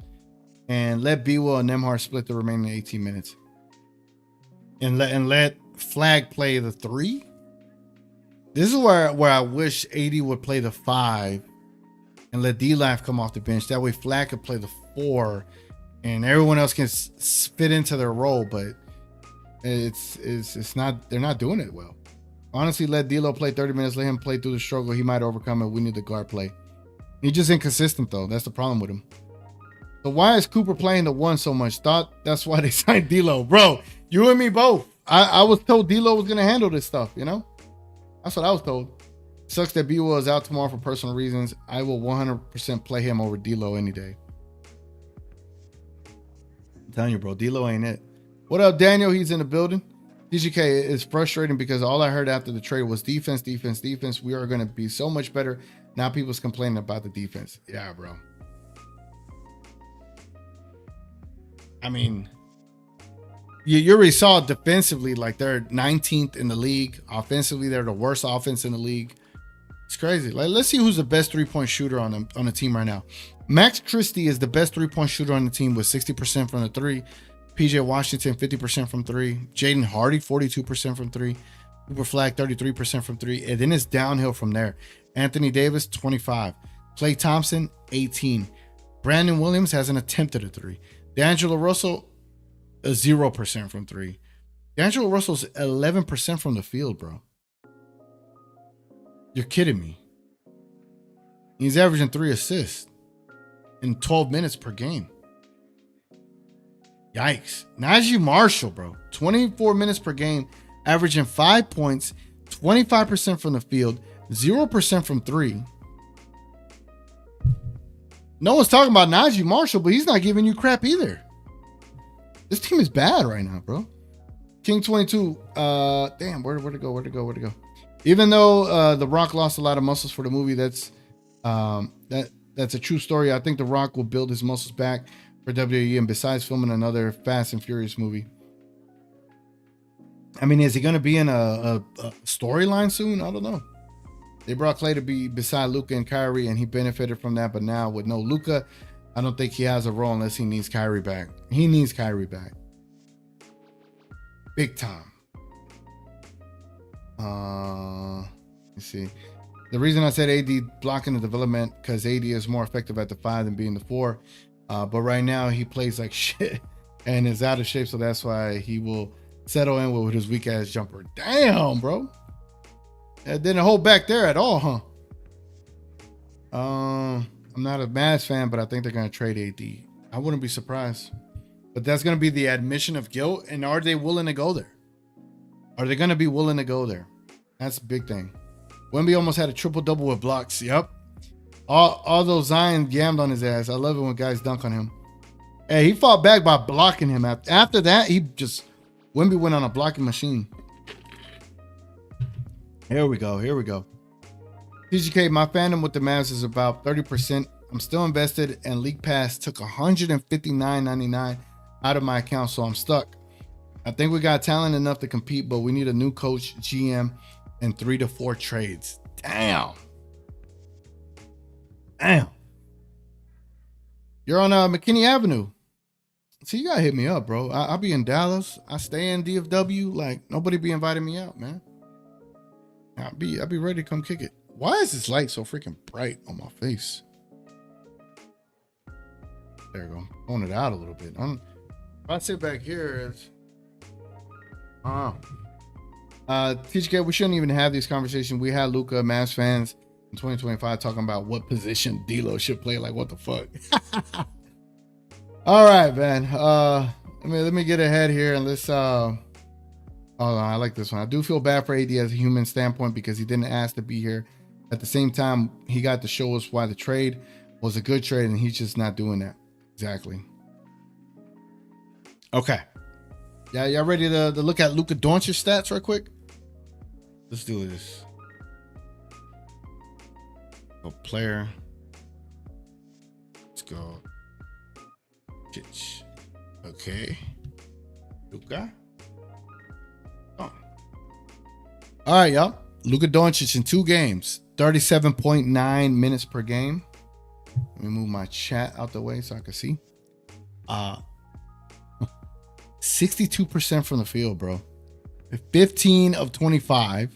And let B-Will and Nembhard split the remaining 18 minutes. And let Flag play the 3. This is where I wish AD would play the 5 and let D-Life come off the bench. That way Flag could play the 4 and everyone else can fit into their role. But it's not, they're not doing it well. Honestly, let D'Lo play 30 minutes. Let him play through the struggle. He might overcome it. We need the guard play. He's just inconsistent, though. That's the problem with him. So why is Cooper playing the 1 so much? Thought that's why they signed D'Lo. Bro, you and me both. I was told D'Lo was going to handle this stuff, That's what I was told. Sucks that B-Will is out tomorrow for personal reasons. I will 100% play him over D'Lo any day. I'm telling you, bro. D'Lo ain't it. What up, Daniel? He's in the building. DGK is frustrating because all I heard after the trade was defense. We are going to be so much better. Now people's complaining about the defense. Yeah, bro. I mean, you already saw defensively, like they're 19th in the league. Offensively, they're the worst offense in the league. It's crazy. Like, let's see who's the best 3-point shooter on the team right now. Max Christie is the best 3-point shooter on the team with 60% from the 3. PJ Washington, 50% from 3. Jaden Hardy, 42% from 3. Cooper Flag, 33% from 3. And then it's downhill from there. Anthony Davis, 25. Klay Thompson, 18. Brandon Williams hasn't attempted a 3. D'Angelo Russell, 0% from 3. D'Angelo Russell's 11% from the field, bro. You're kidding me. He's averaging 3 assists in 12 minutes per game. Yikes. Najee Marshall, bro. 24 minutes per game, averaging 5 points, 25% from the field, 0% from 3. No one's talking about Najee Marshall, but he's not giving you crap either. This team is bad right now, bro. King 22. Damn, where'd it go? Even though The Rock lost a lot of muscles for the movie, that's a true story. I think The Rock will build his muscles back for WWE, and besides filming another Fast and Furious movie. I mean, is he going to be in a storyline soon? I don't know. They brought Klay to be beside Luka and Kyrie, and he benefited from that. But now with no Luka, I don't think he has a role unless he needs Kyrie back. He needs Kyrie back. Big time. Let's see. The reason I said AD blocking the development, because AD is more effective at the 5 than being the 4. But right now he plays like shit and is out of shape. So that's why he will settle in with his weak ass jumper. Damn, bro. That didn't hold back there at all, huh? I'm not a Mavs fan, but I think they're going to trade AD. I wouldn't be surprised. But that's going to be the admission of guilt. And are they willing to go there? Are they going to be willing to go there? That's a big thing. Wemby almost had a triple-double with blocks. Yep. Although Zion yammed on his ass. I love it when guys dunk on him. Hey, he fought back by blocking him. After that, Wemby went on a blocking machine. Here we go. TGK, my fandom with the Mavs is about 30%. I'm still invested, and League Pass took $159.99 out of my account, so I'm stuck. I think we got talent enough to compete, but we need a new coach, GM, and 3 to 4 trades. Damn. You're on McKinney Avenue. So you gotta hit me up, bro. I'll be in Dallas. I stay in DFW. Like, nobody be inviting me out, man. I'll be ready to come kick it. Why is this light so freaking bright on my face? There we go. Tone it out a little bit. If I sit back here, it's TGK, we shouldn't even have these conversations. We had Luka, Mavs fans in 2025 talking about what position D'Lo should play. Like, what the fuck? All right, man. Let me get ahead here and let's hold on. I like this one. I do feel bad for AD as a human standpoint because he didn't ask to be here. At the same time, he got to show us why the trade was a good trade, and he's just not doing that. Exactly. Okay. Yeah, y'all ready to look at Luka Doncic's stats right quick? Let's do this. Go player. Let's go. Okay. Luka. Oh. All right, y'all. Luka Doncic in 2 games, 37.9 minutes per game. Let me move my chat out the way so I can see. 62% from the field, bro. 15 of 25.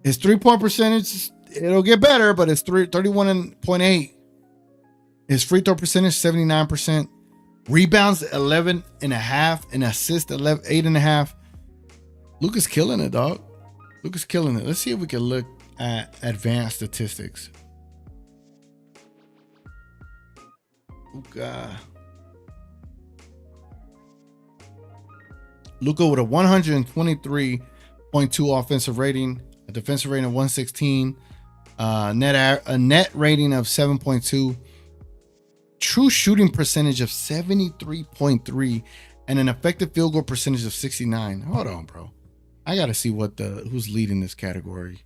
His 3-point percentage, it'll get better, but it's 31.8. His free throw percentage, 79%. Rebounds, 11.5. And assists, 8.5. Luka's killing it, dog. Luka's killing it. Let's see if we can look at advanced statistics. Luka with a 123.2 offensive rating, a defensive rating of 116, a net rating of 7.2, true shooting percentage of 73.3, and an effective field goal percentage of 69. Hold on, bro. I gotta see who's leading this category.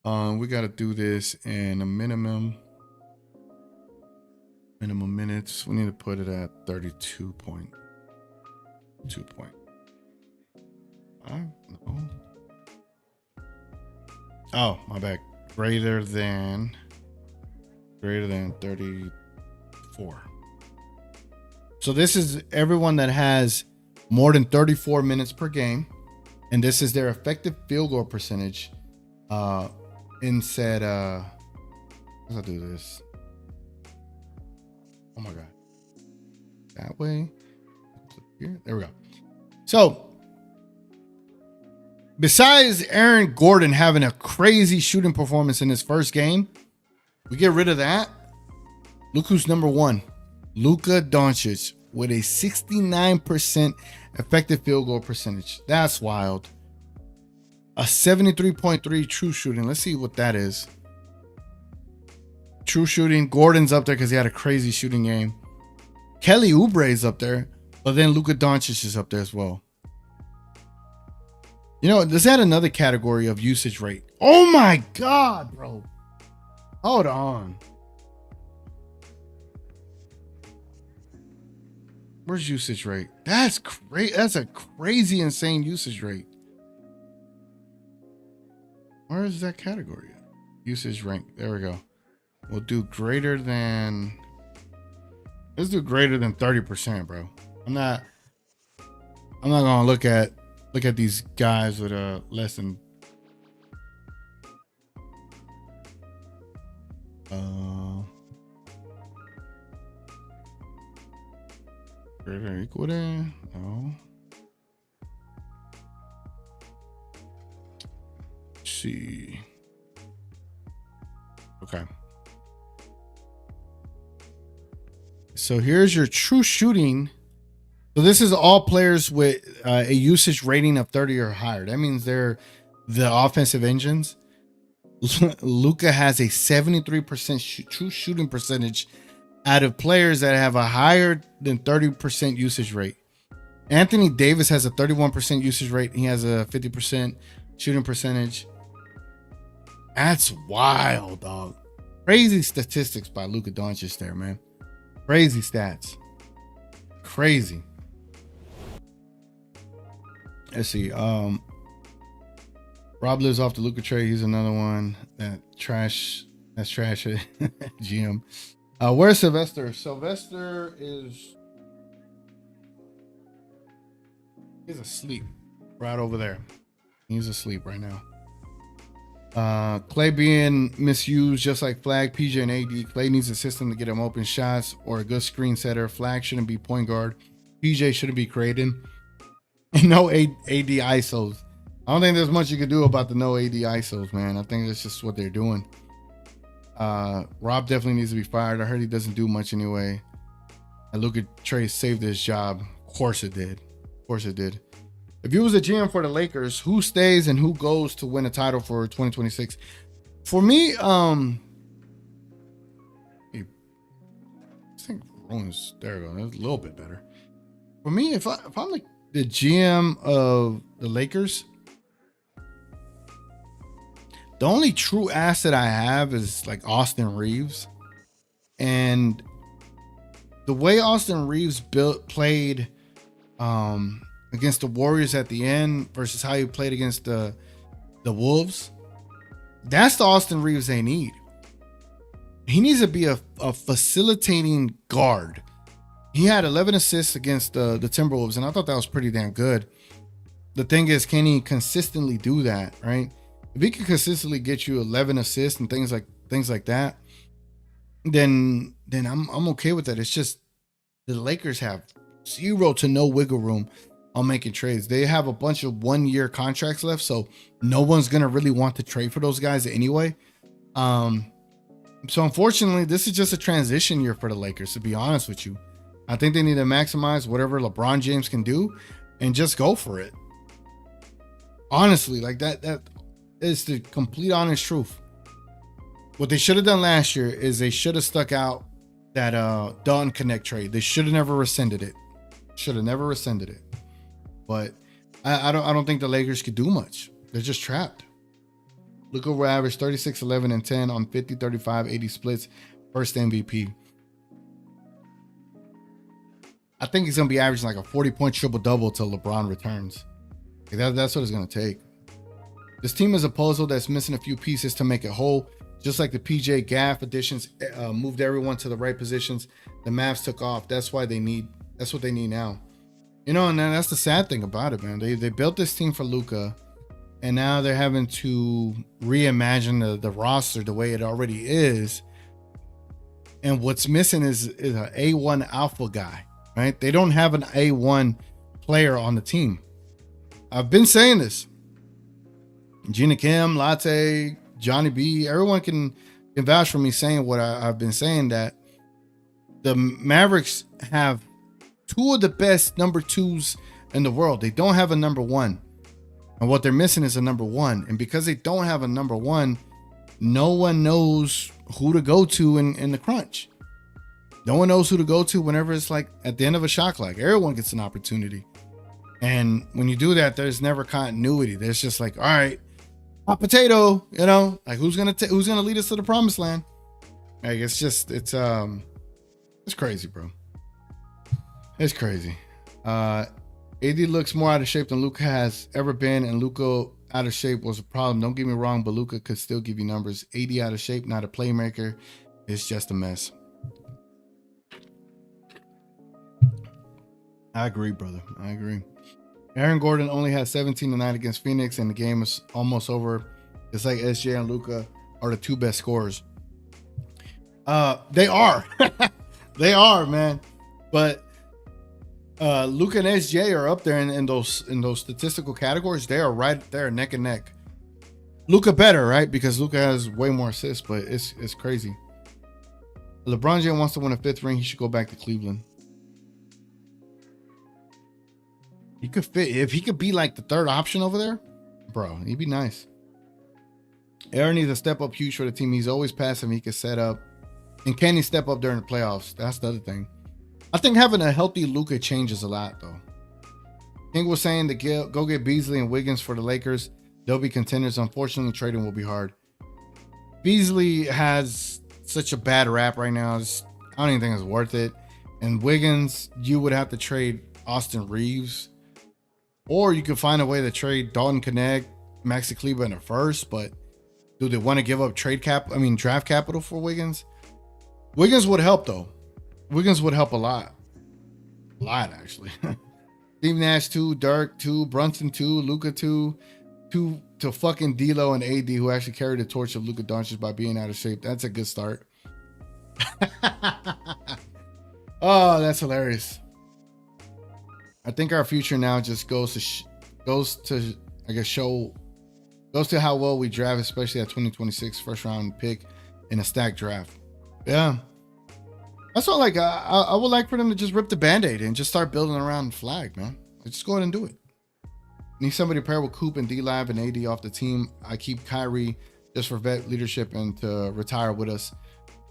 We gotta do this in a minimum minutes. We need to put it at 32.2 point. No. Oh, my bad. Greater than 34. So this is everyone that has more than 34 minutes per game, and this is their effective field goal percentage. In said, let's do this. Oh my god, that way. Here, there we go. So, besides Aaron Gordon having a crazy shooting performance in his first game, we get rid of that. Look who's number one. Luka Doncic with a 69% effective field goal percentage. That's wild. A 73.3 true shooting. Let's see what that is. True shooting. Gordon's up there because he had a crazy shooting game. Kelly Oubre's up there, but then Luka Doncic is up there as well. You know, let's add another category of usage rate. Oh my god, bro. Hold on. Where's usage rate? That's great. That's a crazy, insane usage rate. Where is that category? Usage rank. There we go. We'll do greater than. Let's do greater than 30%, bro. I'm not gonna look at these guys with less than. Greater or equal to? No. Let's see. Okay. So here's your true shooting. So this is all players with a usage rating of 30 or higher. That means they're the offensive engines, Luka has a 73% true shooting percentage out of players that have a higher than 30% usage rate. Anthony Davis has a 31% usage rate. He has a 50% shooting percentage. That's wild, dog. Crazy statistics by Luka Doncic there, man. Crazy stats. Crazy. Let's see. Rob lives off the Luka trade. He's another one that's trash. GM. Where's Sylvester? Sylvester he's asleep right over there. He's asleep right now. Clay being misused just like Flag, PJ, and AD. Clay needs a system to get him open shots or a good screen setter. Flag shouldn't be point guard. PJ shouldn't be creating. And no AD ISOs. I don't think there's much you can do about the no AD ISOs, man. I think that's just what they're doing. Rob definitely needs to be fired. I heard he doesn't do much anyway. And Luka Trey saved his job. Of course it did. If you was a GM for the Lakers, who stays and who goes to win a title for 2026? For me, I think Rollins, there we go. That's a little bit better. For me, if I'm like the GM of the Lakers, the only true asset I have is like Austin Reeves. And the way Austin Reeves played against the Warriors at the end versus how he played against the Wolves, that's the Austin Reeves they need. He needs to be a facilitating guard. He had 11 assists against the Timberwolves, and I thought that was pretty damn good. The thing is, can he consistently do that, right? If he can consistently get you 11 assists and things like that, then I'm okay with that. It's just the Lakers have zero to no wiggle room on making trades. They have a bunch of 1-year contracts left, so no one's gonna really want to trade for those guys anyway. So unfortunately, this is just a transition year for the Lakers, to be honest with you. I think they need to maximize whatever LeBron James can do and just go for it. Honestly, like that is the complete honest truth. What they should have done last year is they should have stuck out that Dalton Connect trade. They should have never rescinded it. But I don't think the Lakers could do much. They're just trapped. Look over average 36, 11, and 10 on 50, 35, 80 splits. First MVP. I think he's going to be averaging like a 40-point triple-double till LeBron returns. That's what it's going to take. This team is a puzzle that's missing a few pieces to make it whole. Just like the PJ Gaff additions moved everyone to the right positions, the Mavs took off. That's what they need now. You know, and that's the sad thing about it, man. They built this team for Luka, and now they're having to reimagine the roster the way it already is. And what's missing is an A1 alpha guy, right? They don't have an A1 player on the team. I've been saying this. Gina Kim, Latte, Johnny B, everyone can vouch for me saying what I've been saying, that the Mavericks have two of the best number twos in the world. They don't have a number one. And what they're missing is a number one. And because they don't have a number one, no one knows who to go to in the crunch. No one knows who to go to whenever it's like at the end of a shot clock. Everyone gets an opportunity. And when you do that, there's never continuity. There's just like, all right, hot potato, you know, like who's gonna lead us to the promised land? Like it's crazy, bro. It's crazy. AD looks more out of shape than Luka has ever been, and Luka out of shape was a problem. Don't get me wrong, but Luka could still give you numbers. AD out of shape, not a playmaker. It's just a mess. I agree, brother. I agree. Aaron Gordon only had 17 tonight against Phoenix, and the game is almost over. It's like SJ and Luka are the two best scorers. They are. They are, man. But Luka and SJ are up there in those statistical categories. They are right there, neck and neck. Luka better, right? Because Luka has way more assists, but it's crazy. LeBron James wants to win a 5th ring. He should go back to Cleveland. He could fit if he could be like the third option over there. Bro, he'd be nice. Aaron needs to step up huge for the team. He's always passing. He can set up. And can he step up during the playoffs? That's the other thing. I think having a healthy Luka changes a lot, though. King was saying to go get Beasley and Wiggins for the Lakers. They'll be contenders. Unfortunately, trading will be hard. Beasley has such a bad rap right now. I don't even think it's worth it. And Wiggins, you would have to trade Austin Reeves. Or you could find a way to trade Dalton Connect, Maxi Kleber in a first. But do they want to give up draft capital for Wiggins? Wiggins would help, though. Wiggins would help a lot. A lot, actually. Steve Nash 2, Dirk 2, Brunson 2, Luka 2 to fucking D'Lo and AD, who actually carried the torch of Luka Doncic by being out of shape. That's a good start. Oh, that's hilarious. I think our future now just goes to how well we draft, especially at 2026 first round pick in a stacked draft. Yeah. That's what I would like for them to just rip the Band-Aid and just start building around the flag, man. Just go ahead and do it. Need somebody to pair with Coop and D-Lab and AD off the team. I keep Kyrie just for vet leadership and to retire with us.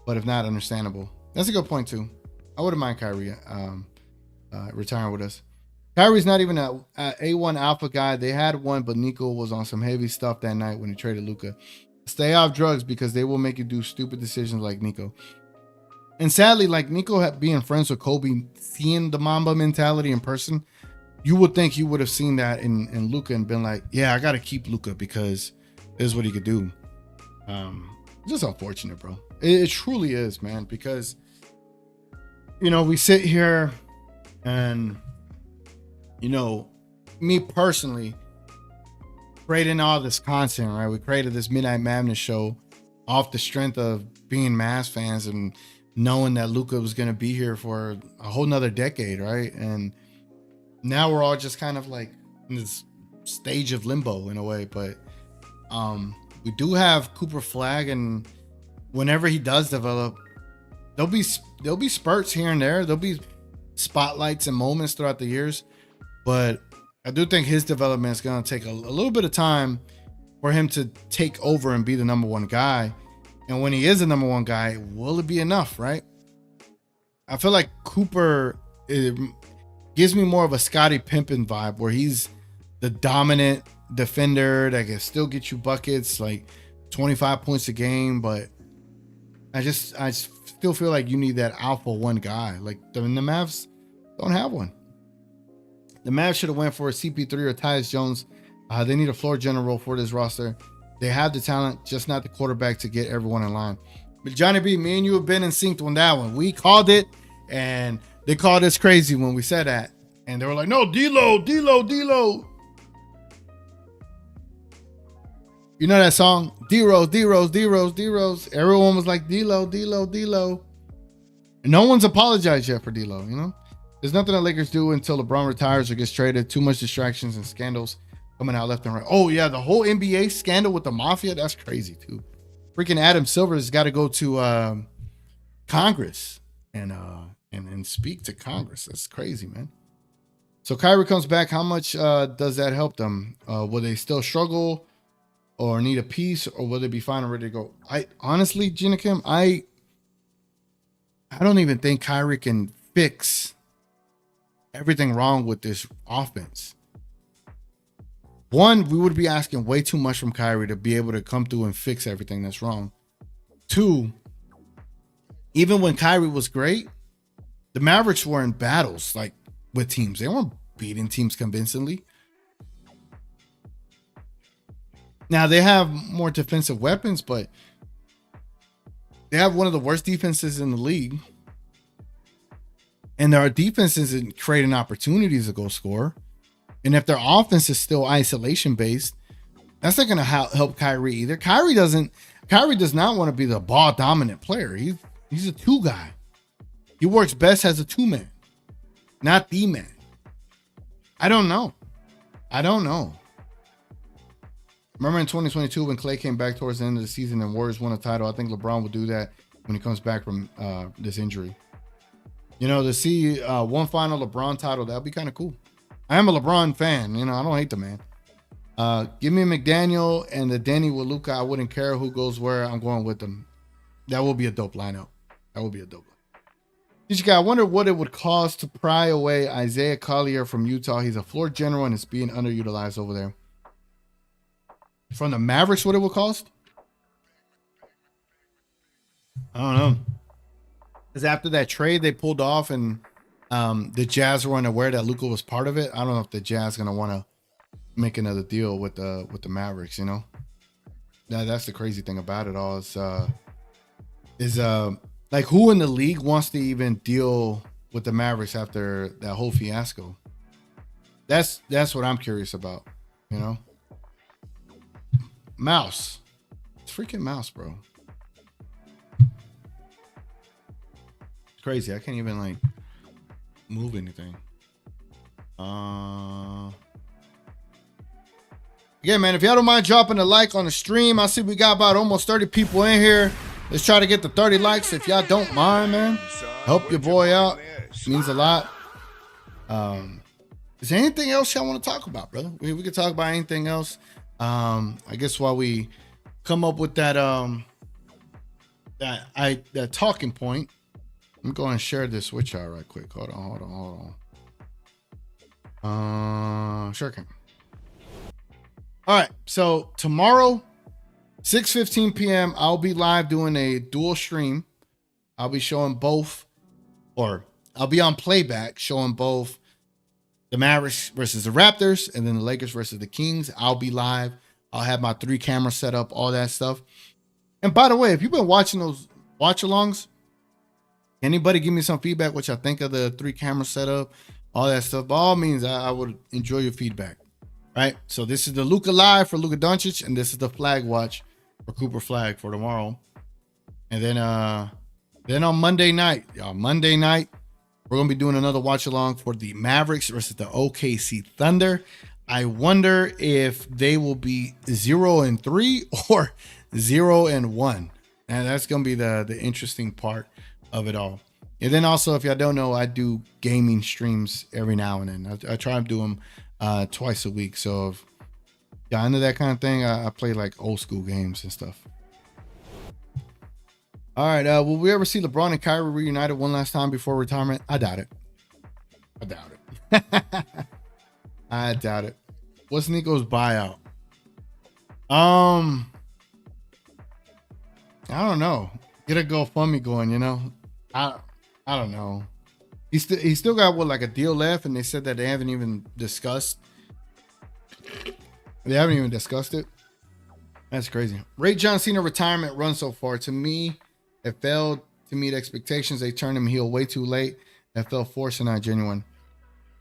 But if not, understandable. That's a good point, too. I wouldn't mind Kyrie retiring with us. Kyrie's not even a A1 alpha guy. They had one, but Nico was on some heavy stuff that night when he traded Luka. Stay off drugs because they will make you do stupid decisions like Nico. And sadly, like Nico being friends with Kobe, seeing the Mamba mentality in person, you would think he would have seen that in Luka and been like, yeah, I got to keep Luka because this is what he could do. Just unfortunate, bro. It truly is, man, because, we sit here and, me personally, creating all this content, right? We created this Midnight Mavness show off the strength of being Mavs fans and knowing that Luka was going to be here for a whole nother decade, right? And now we're all just kind of like in this stage of limbo in a way, but we do have Cooper Flag, and whenever he does develop, there'll be spurts here and there. There'll be spotlights and moments throughout the years, but I do think his development is going to take a little bit of time for him to take over and be the number one guy. And when he is the number one guy, will it be enough, right? I feel like Cooper gives me more of a Scottie Pippen vibe, where he's the dominant defender that can still get you buckets, like 25 points a game. But I still feel like you need that alpha one guy. Like the Mavs don't have one. The Mavs should have went for a CP3 or Tyus Jones. They need a floor general for this roster. They have the talent, just not the quarterback to get everyone in line. But Johnny B, me and you have been in sync on that one. We called it, and they called us crazy when we said that. And they were like, no, D-Lo. You know that song? D-Rose. Everyone was like, D-Lo. And no one's apologized yet for D-Lo, There's nothing the Lakers do until LeBron retires or gets traded. Too much distractions and scandals coming out left and right. Oh, yeah, the whole NBA scandal with the Mafia, that's crazy, too. Freaking Adam Silver's got to go to Congress and speak to Congress. That's crazy, man. So Kyrie comes back. How much does that help them? Will they still struggle or need a piece, or will they be fine and ready to go? I honestly, Gina Kim, I don't even think Kyrie can fix everything wrong with this offense. One, we would be asking way too much from Kyrie to be able to come through and fix everything that's wrong. Two, even when Kyrie was great, the Mavericks were in battles like with teams. They weren't beating teams convincingly. Now they have more defensive weapons, but they have one of the worst defenses in the league. And their defense isn't creating opportunities to go score. And if their offense is still isolation based, that's not going to help Kyrie either. Kyrie does not want to be the ball dominant player. He's a two guy. He works best as a two man, not the man. I don't know. Remember in 2022 when Klay came back towards the end of the season and Warriors won a title? I think LeBron will do that when he comes back from this injury. To see one final LeBron title, that'd be kind of cool. I am a LeBron fan. I don't hate the man. Give me McDaniel and the Danny with Luka. I wouldn't care who goes where. I'm going with them. That will be a dope lineup. That will be a dope lineup. I wonder what it would cost to pry away Isaiah Collier from Utah. He's a floor general and it's being underutilized over there. From the Mavericks, what it would cost? I don't know. Because after that trade they pulled off and the Jazz were unaware that Luka was part of it. I don't know if the Jazz going to want to make another deal with the Mavericks, you know? That's the crazy thing about it all is like who in the league wants to even deal with the Mavericks after that whole fiasco? That's what I'm curious about, you know? Mouse. It's freaking Mouse, bro. It's crazy. I can't even like move anything. Yeah, man, if y'all don't mind dropping a like on the stream, I see we got about almost 30 people in here. Let's try to get the 30 likes if y'all don't mind, man. Help your boy out. It means a lot. Is there anything else y'all want to talk about, brother? We could talk about anything else. I guess while we come up with that that talking point, I'm going to share this with y'all right quick. Hold on. Sure can. All right. So tomorrow, 6:15 p.m., I'll be live doing a dual stream. I'll be showing both, or I'll be on playback showing both the Mavericks versus the Raptors and then the Lakers versus the Kings. I'll be live. I'll have my 3 camera set up, all that stuff. And by the way, if you've been watching those watch-alongs, anybody give me some feedback, what y'all think of the 3 camera setup, all that stuff. By all means, I would enjoy your feedback. Right? So this is the Luka Live for Luka Doncic, and this is the Flag Watch for Cooper Flag for tomorrow. And then on Monday night, we're going to be doing another watch-along for the Mavericks versus the OKC Thunder. I wonder if they will be 0-3 or 0-1. And that's going to be the interesting part of it all. And then also, if y'all don't know, I do gaming streams every now and then. I try to do them twice a week. So if y'all into that kind of thing, I play like old school games and stuff. All right. Will we ever see LeBron and Kyrie reunited one last time before retirement? I doubt it. I doubt it. What's Nico's buyout? I don't know. Get a GoFundMe going, you know? I don't know. He still got like a deal left, and they said that they haven't even discussed. They haven't even discussed it. That's crazy. Rate John Cena retirement run so far. To me, it failed to meet expectations. They turned him heel way too late. It felt forced and not genuine.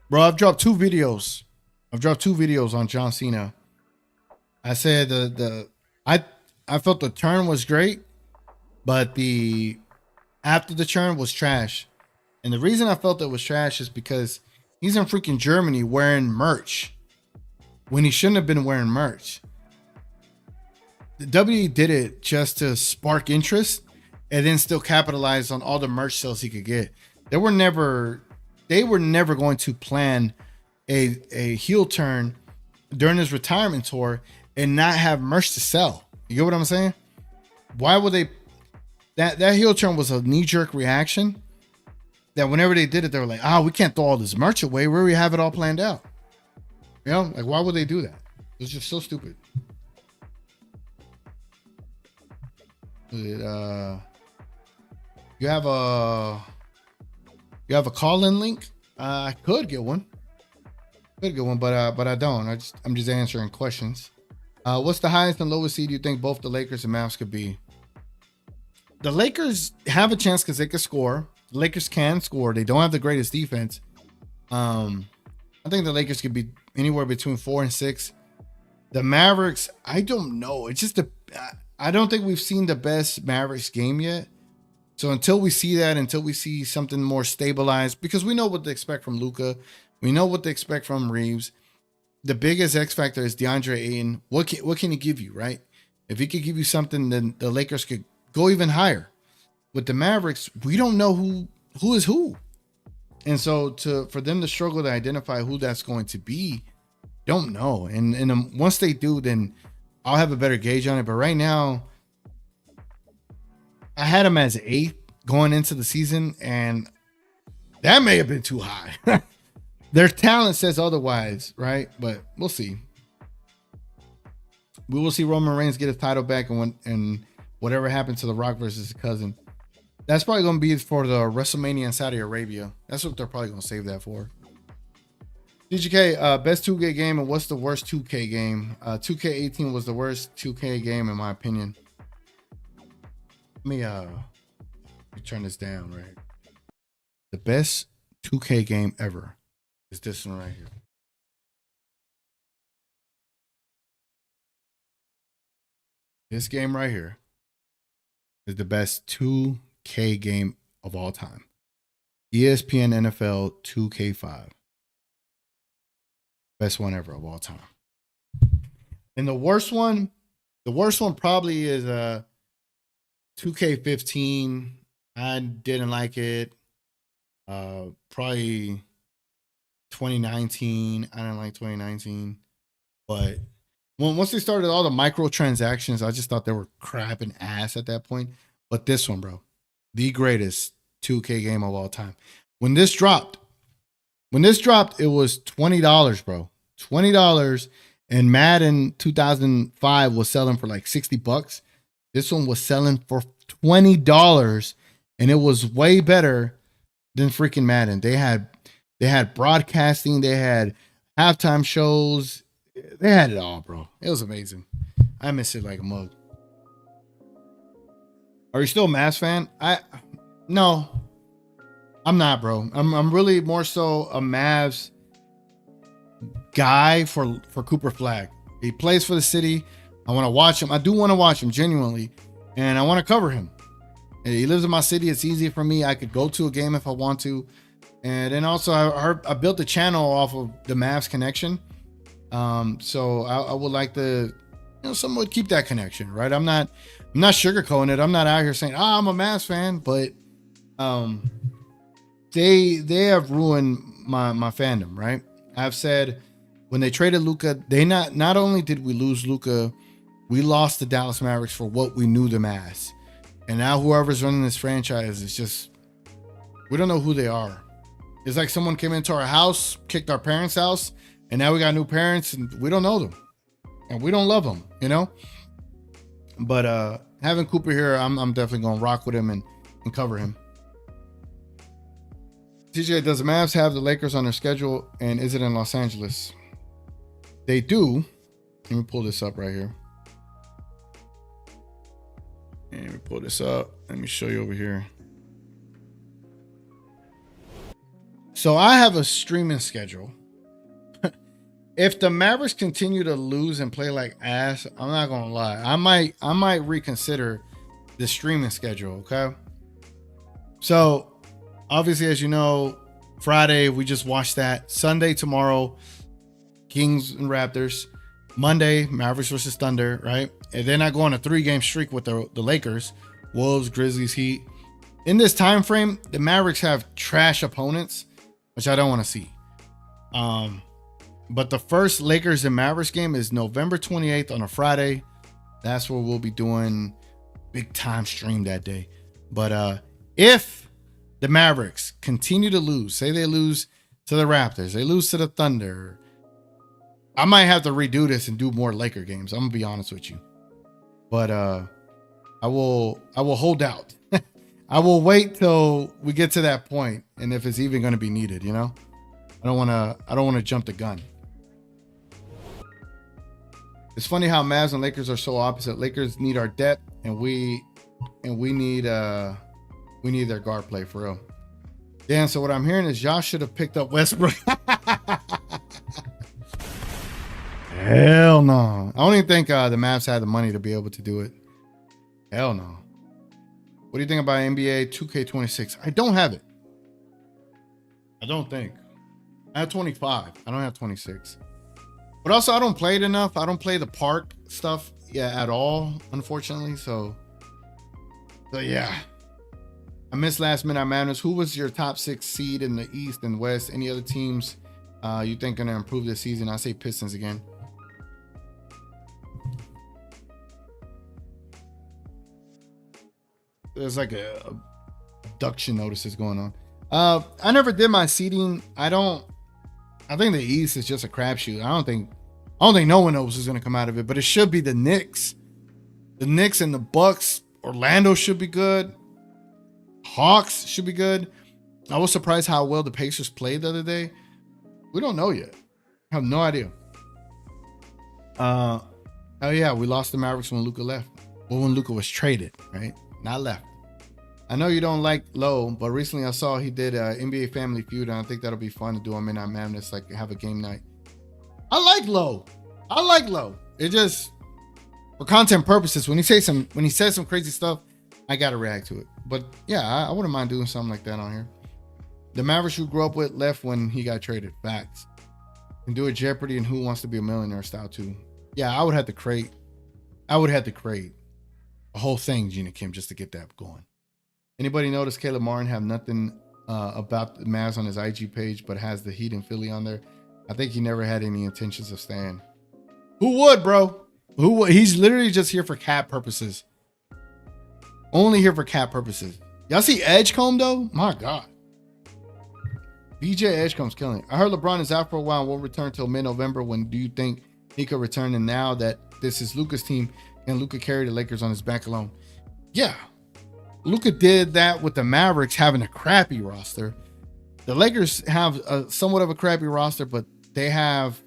Bro, I've dropped 2 videos. On John Cena. I said I felt the turn was great, but after the turn was trash. And the reason I felt it was trash is because he's in freaking Germany wearing merch when he shouldn't have been wearing merch. The WWE did it just to spark interest and then still capitalize on all the merch sales he could get. They were never going to plan a heel turn during his retirement tour and not have merch to sell. You get what I'm saying? Why would they? That heel turn was a knee-jerk reaction that whenever they did it, they were like, we can't throw all this merch away. Where we have it all planned out. You know, like, why would they do that? It was just so stupid. You have a call-in link? I could get one. But I don't. I'm just answering questions. What's the highest and lowest seed you think both the Lakers and Mavs could be? The Lakers have a chance because they can score. The Lakers can score. They don't have the greatest defense. I think the Lakers could be anywhere between 4 and 6. The Mavericks, I don't know. It's just I don't think we've seen the best Mavericks game yet. So until we see that, until we see something more stabilized, because we know what to expect from Luka, we know what to expect from Reeves. The biggest X factor is DeAndre Ayton. What can he give you, right? If he could give you something, then the Lakers could go even higher. With the Mavericks, we don't know who is who. And so for them to struggle to identify who that's going to be, don't know. And once they do, then I'll have a better gauge on it. But right now, I had them as 8th going into the season, and that may have been too high. Their talent says otherwise, right? But we'll see. We will see Roman Reigns get his title back, and whatever happened to The Rock versus his cousin. That's probably going to be for the WrestleMania in Saudi Arabia. That's what they're probably going to save that for. DGK, best 2K game, and what's the worst 2K game? 2K18 was the worst 2K game in my opinion. Let me turn this down right. The best 2K game ever is this one right here. This game right here is the best 2K game of all time. ESPN NFL 2K5. Best one ever of all time. And the worst one probably is 2K15. I didn't like it. Probably 2019. I didn't like 2019. But once they started all the microtransactions, I just thought they were crap and ass at that point. But this one, bro, the greatest 2K game of all time. When this dropped, it was $20, bro. $20. And Madden 2005 was selling for like $60. This one was selling for $20, and it was way better than freaking Madden. They had broadcasting, they had halftime shows, they had it all, bro. It was amazing. I miss it like a mug. Are you still a Mavs fan? No, I'm not, bro. I'm really more so a Mavs guy for Cooper Flag. He plays for the city. I want to watch him. I do want to watch him genuinely, and I want to cover him. And he lives in my city. It's easy for me. I could go to a game if I want to. And then also I built the channel off of the Mavs connection. So I would like to, somewhat keep that connection, right? I'm not sugarcoating it. I'm not out here saying, I'm a Mavs fan, but they have ruined my fandom, right? I've said when they traded Luka, they not only did we lose Luka, we lost the Dallas Mavericks for what we knew them as. And now whoever's running this franchise is just, we don't know who they are. It's like someone came into our house, kicked our parents' house, and now we got new parents and we don't know them. And we don't love them, But having Cooper here, I'm definitely going to rock with him and cover him. TJ, does the Mavs have the Lakers on their schedule, and is it in Los Angeles? They do. Let me pull this up right here. Let me pull this up. Let me show you over here. So I have a streaming schedule. If the Mavericks continue to lose and play like ass, I'm not gonna lie. I might reconsider the streaming schedule. Okay. So obviously, as you know, Friday we just watched that. Sunday tomorrow, Kings and Raptors. Monday, Mavericks versus Thunder, right? And then I go on a 3-game streak with the Lakers, Wolves, Grizzlies, Heat. In this time frame, the Mavericks have trash opponents, which I don't want to see. But the first Lakers and Mavericks game is November 28th on a Friday. That's where we'll be doing big time stream that day. But if the Mavericks continue to lose, say they lose to the Raptors, they lose to the Thunder, I might have to redo this and do more Laker games. I'm gonna be honest with you, but I will hold out. I will wait till we get to that point, and if it's even going to be needed, I don't want to jump the gun. It's funny how Mavs and Lakers are so opposite. Lakers need our depth, and we need their guard play for real. Dan, so what I'm hearing is Josh should have picked up Westbrook. Hell no. I don't even think the Mavs had the money to be able to do it. Hell no. What do you think about NBA 2K26? I don't have it. I don't think. I have 25. I don't have 26. But also, I don't play it enough. I don't play the park stuff at all, unfortunately. So yeah. I missed last Midnight Mavness. Who was your top 6 seed in the East and West? Any other teams You think gonna improve this season? I say Pistons again. There's like a abduction notices going on. I never did my seeding. I think the East is just a crapshoot. I don't think no one knows who's gonna come out of it, but it should be the Knicks. The Knicks and the Bucks. Orlando should be good. Hawks should be good. I was surprised how well the Pacers played the other day. We don't know yet. I have no idea. Oh yeah, we lost the Mavericks when Luka left. Well, when Luka was traded, right? Not left. I know you don't like Lowe, but recently I saw he did NBA Family Feud, and I think that'll be fun to do on Midnight Mavness, like have a game night. I like Lowe. It just, for content purposes, when he says some crazy stuff, I gotta react to it. But yeah, I wouldn't mind doing something like that on here. The Mavericks you grew up with left when he got traded. Facts. And do a Jeopardy and Who Wants to Be a Millionaire style too. Yeah, I would have to create a whole thing, Gina Kim, just to get that going. Anybody notice Caleb Martin have nothing about the Mavs on his IG page, but has the Heat and Philly on there? I think he never had any intentions of staying. Who would, bro? Who would? He's literally just here for cap purposes. Only here for cap purposes. Y'all see Edgecombe though? My God. BJ Edgecombe's killing it. I heard LeBron is out for a while and won't return till mid-November. When do you think he could return? And now that this is Luka's team, can Luka carry the Lakers on his back alone? Yeah. Luka did that with the Mavericks having a crappy roster. The Lakers have somewhat of a crappy roster, but they have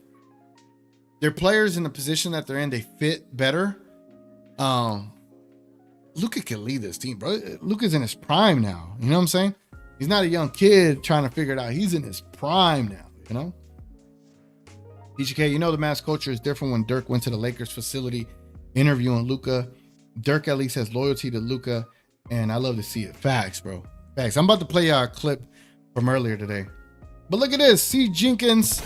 their players in the position that they're in. They fit better. Luka can lead this team, bro. Luka's in his prime now. You know what I'm saying? He's not a young kid trying to figure it out. He's in his prime now, you know? DGK, you know the Mavs culture is different when Dirk went to the Lakers facility interviewing Luka. Dirk at least has loyalty to Luka, and I love to see it. Facts, bro. Facts. I'm about to play a clip from earlier today. But look at this. C. Jenkins.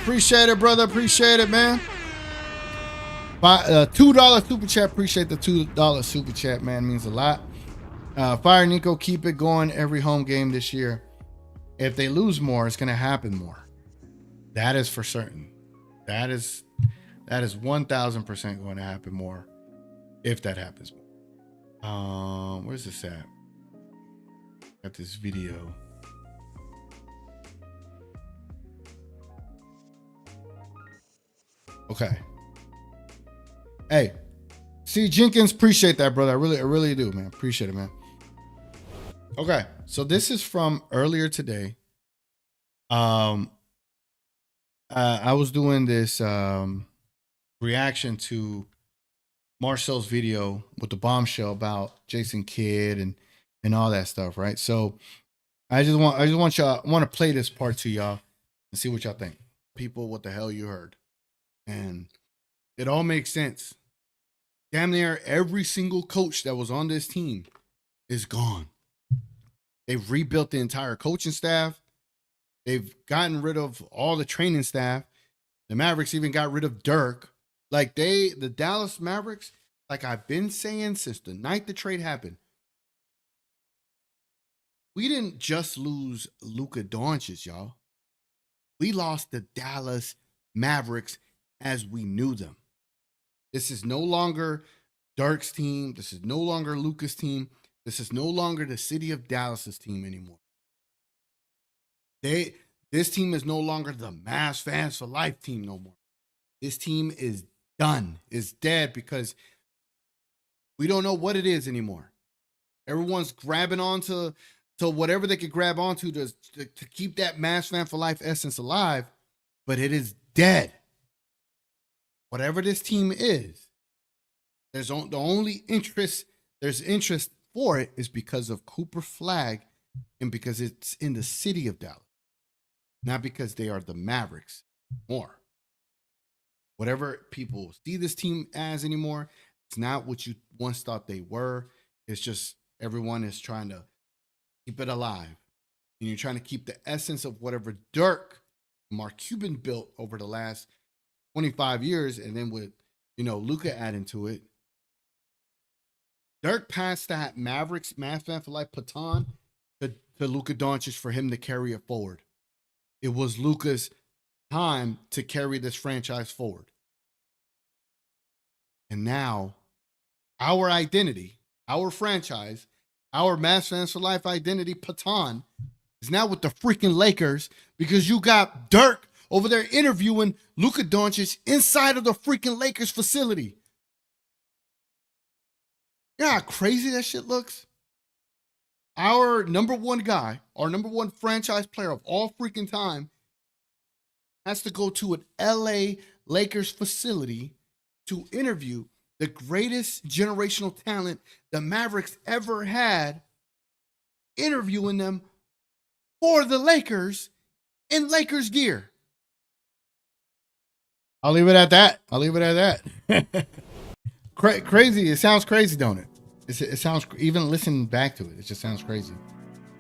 Appreciate it, brother. Appreciate it, man. $2 super chat. Appreciate the $2 super chat, man. Means a lot. Fire Nico, keep it going every home game this year. If they lose more, it's going to happen more. That is for certain. That is 1,000% going to happen more if that happens. Where's this at? Got this video. Okay. Hey, see Jenkins, appreciate that, brother. I really do, man. Appreciate it, man. Okay, so this is from earlier today. I was doing this reaction to Marcel's video with the bombshell about Jason Kidd and all that stuff, right? So I want to play this part to y'all and see what y'all think. People, what the hell you heard? And it all makes sense. Damn near every single coach that was on this team is gone. They've rebuilt the entire coaching staff. They've gotten rid of all the training staff. The Mavericks even got rid of Dirk. Like the Dallas Mavericks, like I've been saying since the night the trade happened, we didn't just lose Luka Doncic, y'all. We lost the Dallas Mavericks as we knew them. This is no longer Dirk's team. This is no longer Luka's team. This is no longer the city of Dallas's team anymore. This team is no longer the Mavs fans for life team no more. This team is done, is dead, because we don't know what it is anymore. Everyone's grabbing onto whatever they could grab onto to keep that Mavs fan for life essence alive, but it is dead. Whatever this team is, there's interest for it is because of Cooper Flag and because it's in the city of Dallas, not because they are the Mavericks more. Whatever people see this team as anymore, it's not what you once thought they were. It's just everyone is trying to keep it alive. And you're trying to keep the essence of whatever Dirk, Mark Cuban built over the last 25 years, and then with, Luka adding to it. Dirk passed that Mavericks Mavs fan for life baton to Luka Doncic for him to carry it forward. It was Luka's time to carry this franchise forward. And now our identity, our franchise, our Mavs Fans for Life identity, Patan, is now with the freaking Lakers because you got Dirk over there interviewing Luka Doncic inside of the freaking Lakers facility. You know how crazy that shit looks? Our number one guy, our number one franchise player of all freaking time, has to go to an LA Lakers facility to interview the greatest generational talent the Mavericks ever had, interviewing them for the Lakers in Lakers gear. I'll leave it at that. Crazy. It sounds crazy, don't it? It sounds, even listen back to it, it just sounds crazy.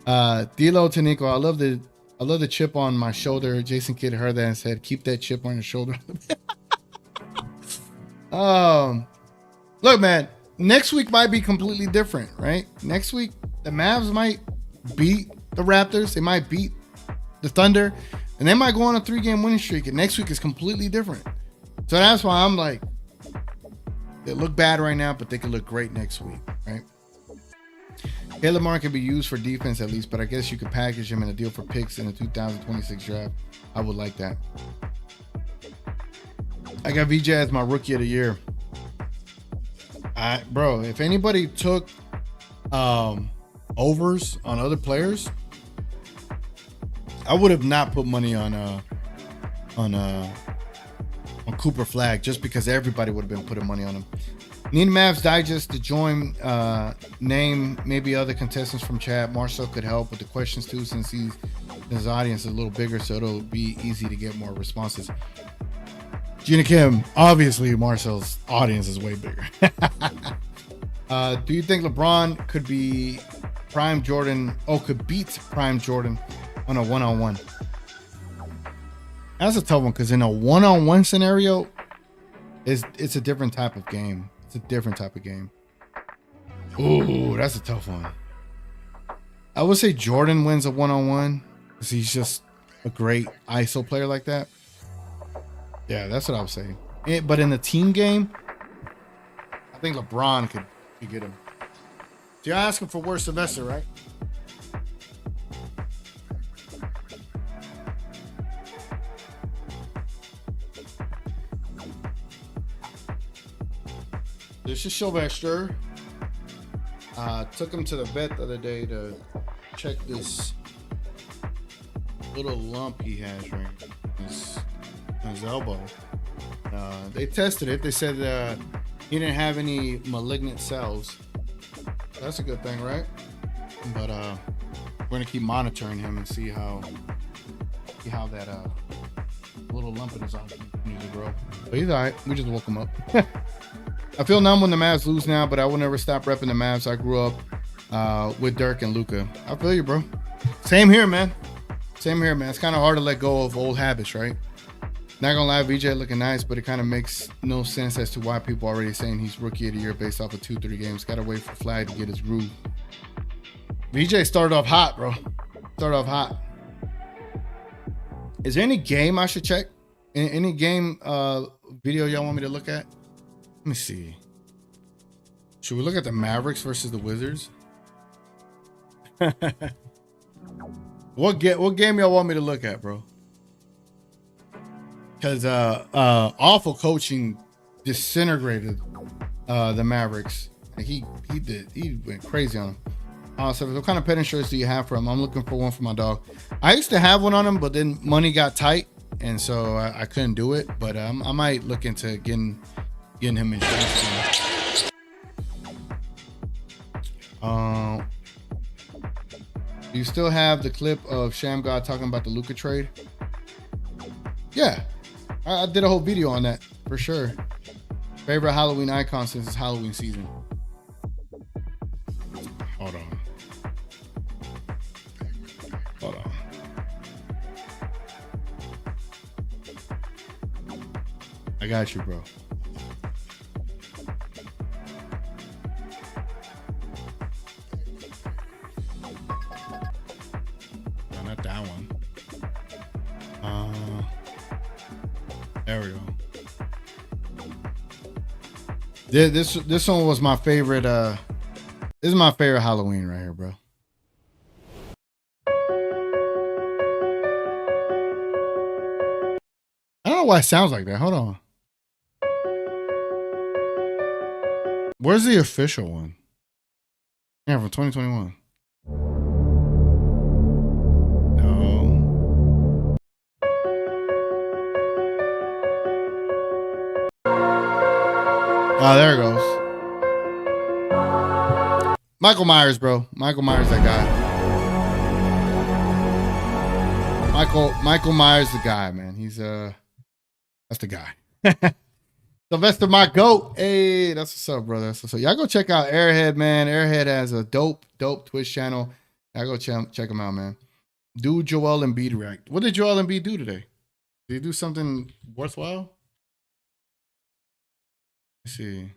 Dilo to Nico, I love the chip on my shoulder. Jason Kidd heard that and said, keep that chip on your shoulder. Look, man, next week might be completely different, right? Next week, the Mavs might beat the Raptors. They might beat the Thunder, and they might go on a 3-game winning streak. And next week is completely different. So that's why I'm like, they look bad right now, but they can look great next week, right? Caleb Martin can be used for defense at least, but I guess you could package him in a deal for picks in the 2026 draft. I would like that. I got VJ as my rookie of the year. Bro, if anybody took overs on other players, I would have not put money on Cooper Flag just because everybody would have been putting money on him. Need Mavs Digest to join. Name maybe other contestants from chat. Marcel could help with the questions too, since his audience is a little bigger, so it'll be easy to get more responses. Gina Kim, obviously Marcel's audience is way bigger. Do you think LeBron could be Prime Jordan? Could beat Prime Jordan on a one-on-one? That's a tough one because in a one-on-one scenario, it's a different type of game. It's a different type of game. Ooh, that's a tough one. I would say Jordan wins a one-on-one because he's just a great ISO player like that. Yeah, that's what I was saying. But in the team game, I think LeBron could get him. So you're asking for worst semester, right? This is Sylvester. Took him to the vet the other day to check this little lump he has right on his elbow. They tested it. They said he didn't have any malignant cells. That's a good thing, right? But we're gonna keep monitoring him and see how that little lump in his arm continues to grow. But he's all right. We just woke him up. I feel numb when the Mavs lose now, but I will never stop repping the Mavs. I grew up with Dirk and Luka. I feel you, bro. Same here, man. It's kind of hard to let go of old habits, right? Not gonna lie, VJ looking nice, but it kind of makes no sense as to why people are already saying he's rookie of the year based off of 2-3 games. Gotta wait for Flag to get his groove. VJ started off hot, bro. Is there any game I should check? Any game video y'all want me to look at? Let me see. Should we look at the Mavericks versus the Wizards? What game y'all want me to look at, bro? Because awful coaching disintegrated the Mavericks. He went crazy on them. So what kind of pet insurance do you have for him? I'm looking for one for my dog. I used to have one on him, but then money got tight, and so I couldn't do it. But I might look into getting him insurance. Do you still have the clip of Shamgod talking about the Luka trade? Yeah, I did a whole video on that for sure. Favorite Halloween icon since it's Halloween season. Hold on. I got you, bro. No, not that one. There we go. This one was my favorite. This is my favorite Halloween right here, bro. I don't know why it sounds like that. Hold on. Where's the official one? Yeah, from 2021. No. Oh, there it goes. Michael Myers, bro. Michael Myers, that guy. Michael Myers, the guy, man. He's that's the guy. Sylvester, my goat. Hey, that's what's up, brother. That's what's up. Y'all go check out Airhead, man. Airhead has a dope Twitch channel. Y'all go check him out, man. Do Joel Embiid react. What did Joel Embiid do today? Did he do something worthwhile? Let's see.